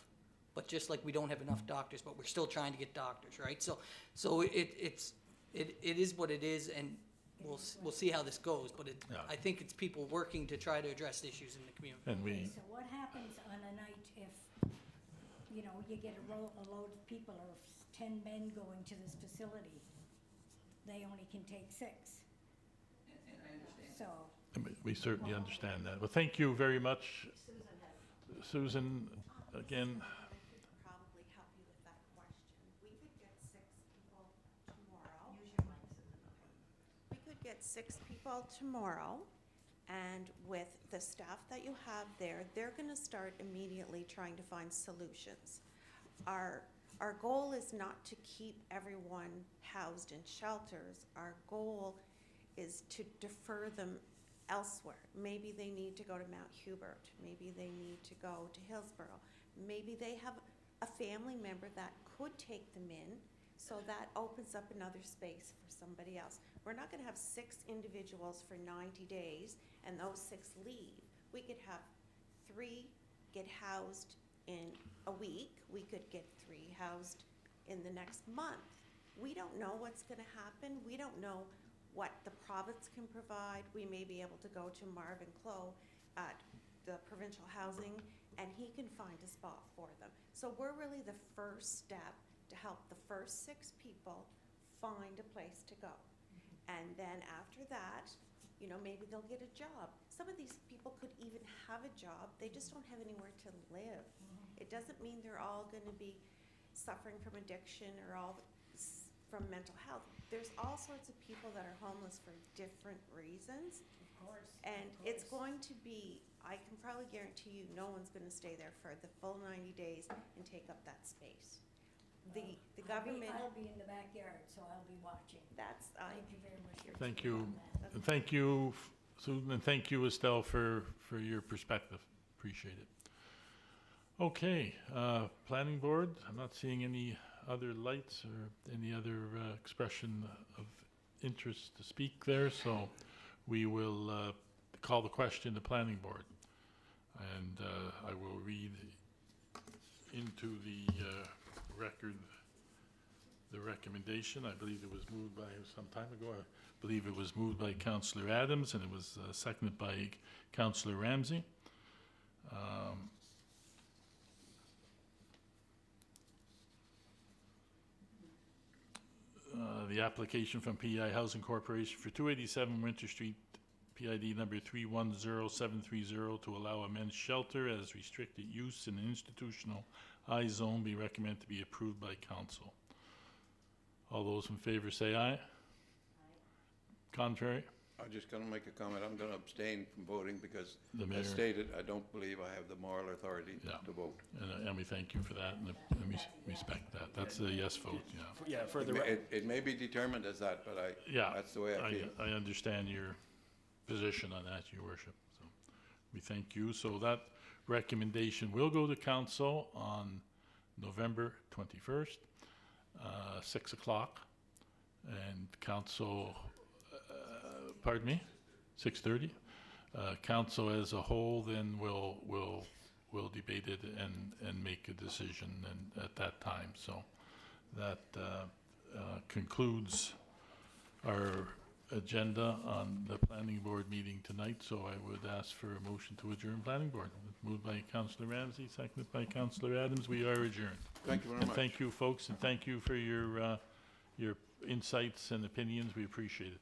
But just like we don't have enough doctors, but we're still trying to get doctors, right? So it is what it is, and we'll see how this goes. But Yeah. I think it's people working to try to address issues in the community. And Okay, we, so what happens on a night if, you get a load of people, or 10 men going to this facility? They only can take 6. And I understand. So, we certainly understand that. Well, thank you very much, Susan, again. I could probably help you with that question. We could get 6 people tomorrow. Use your mic, Susan. We could get 6 people tomorrow, and with the staff that you have there, they're gonna start immediately trying to find solutions. Our goal is not to keep everyone housed in shelters. Our goal is to defer them elsewhere. Maybe they need to go to Mount Hubert, maybe they need to go to Hillsborough. Maybe they have a family member that could take them in, so that opens up another space for somebody else. We're not gonna have 6 individuals for 90 days and those 6 leave. We could have 3 get housed in a week, we could get 3 housed in the next month. We don't know what's gonna happen, we don't know what the province can provide. We may be able to go to Marvin Clough at the provincial housing, and he can find a spot for them. So we're really the first step to help the first 6 people find a place to go. And then after that, maybe they'll get a job. Some of these people could even have a job, they just don't have anywhere to live. It doesn't mean they're all gonna be, suffering from addiction or from mental health. There's all sorts of people that are homeless for different reasons. Of course. And it's going to be, I can probably guarantee you, no one's going to stay there for the full 90 days and take up that space. The government. I'll be in the backyard, so I'll be watching. Thank you very much. for Thank doing you. that. And thank you, Susan, and thank you, Estelle, for your perspective. Appreciate it. Okay, Planning Board, I'm not seeing any other lights or any other expression of interest to speak there, so we will call the question to Planning Board. And I will read into the record the recommendation. I believe it was moved by, some time ago, I believe it was moved by Councillor Adams, and it was seconded by Councillor Ramsey. The application from PEI Housing Corporation for 287 Winter Street, PID number 310730, to allow a men's shelter as restricted use in an institutional I-zone be recommended to be approved by council. All those in favor say aye. Aye. Contrary? I'm just going to make a comment. I'm going to abstain from voting because, The mayor. as stated, I don't believe I have the moral authority Yeah. to vote. And we thank you for that, and we respect that. That's a yes vote, yeah. Yeah, for the, It may be determined as that, but Yeah, that's the way I feel. I understand your position on that, Your Worship. So we thank you. So that recommendation will go to council on November 21st, 6 o'clock. And council, pardon me, 6:30. Council as a whole then will debate it and make a decision and at that time. So that concludes our agenda on the planning board meeting tonight, so I would ask for a motion to adjourn planning board. Moved by Councillor Ramsey, seconded by Councillor Adams. We are adjourned. Thank you very And much. thank you, folks, and thank you for your insights and opinions. We appreciate it.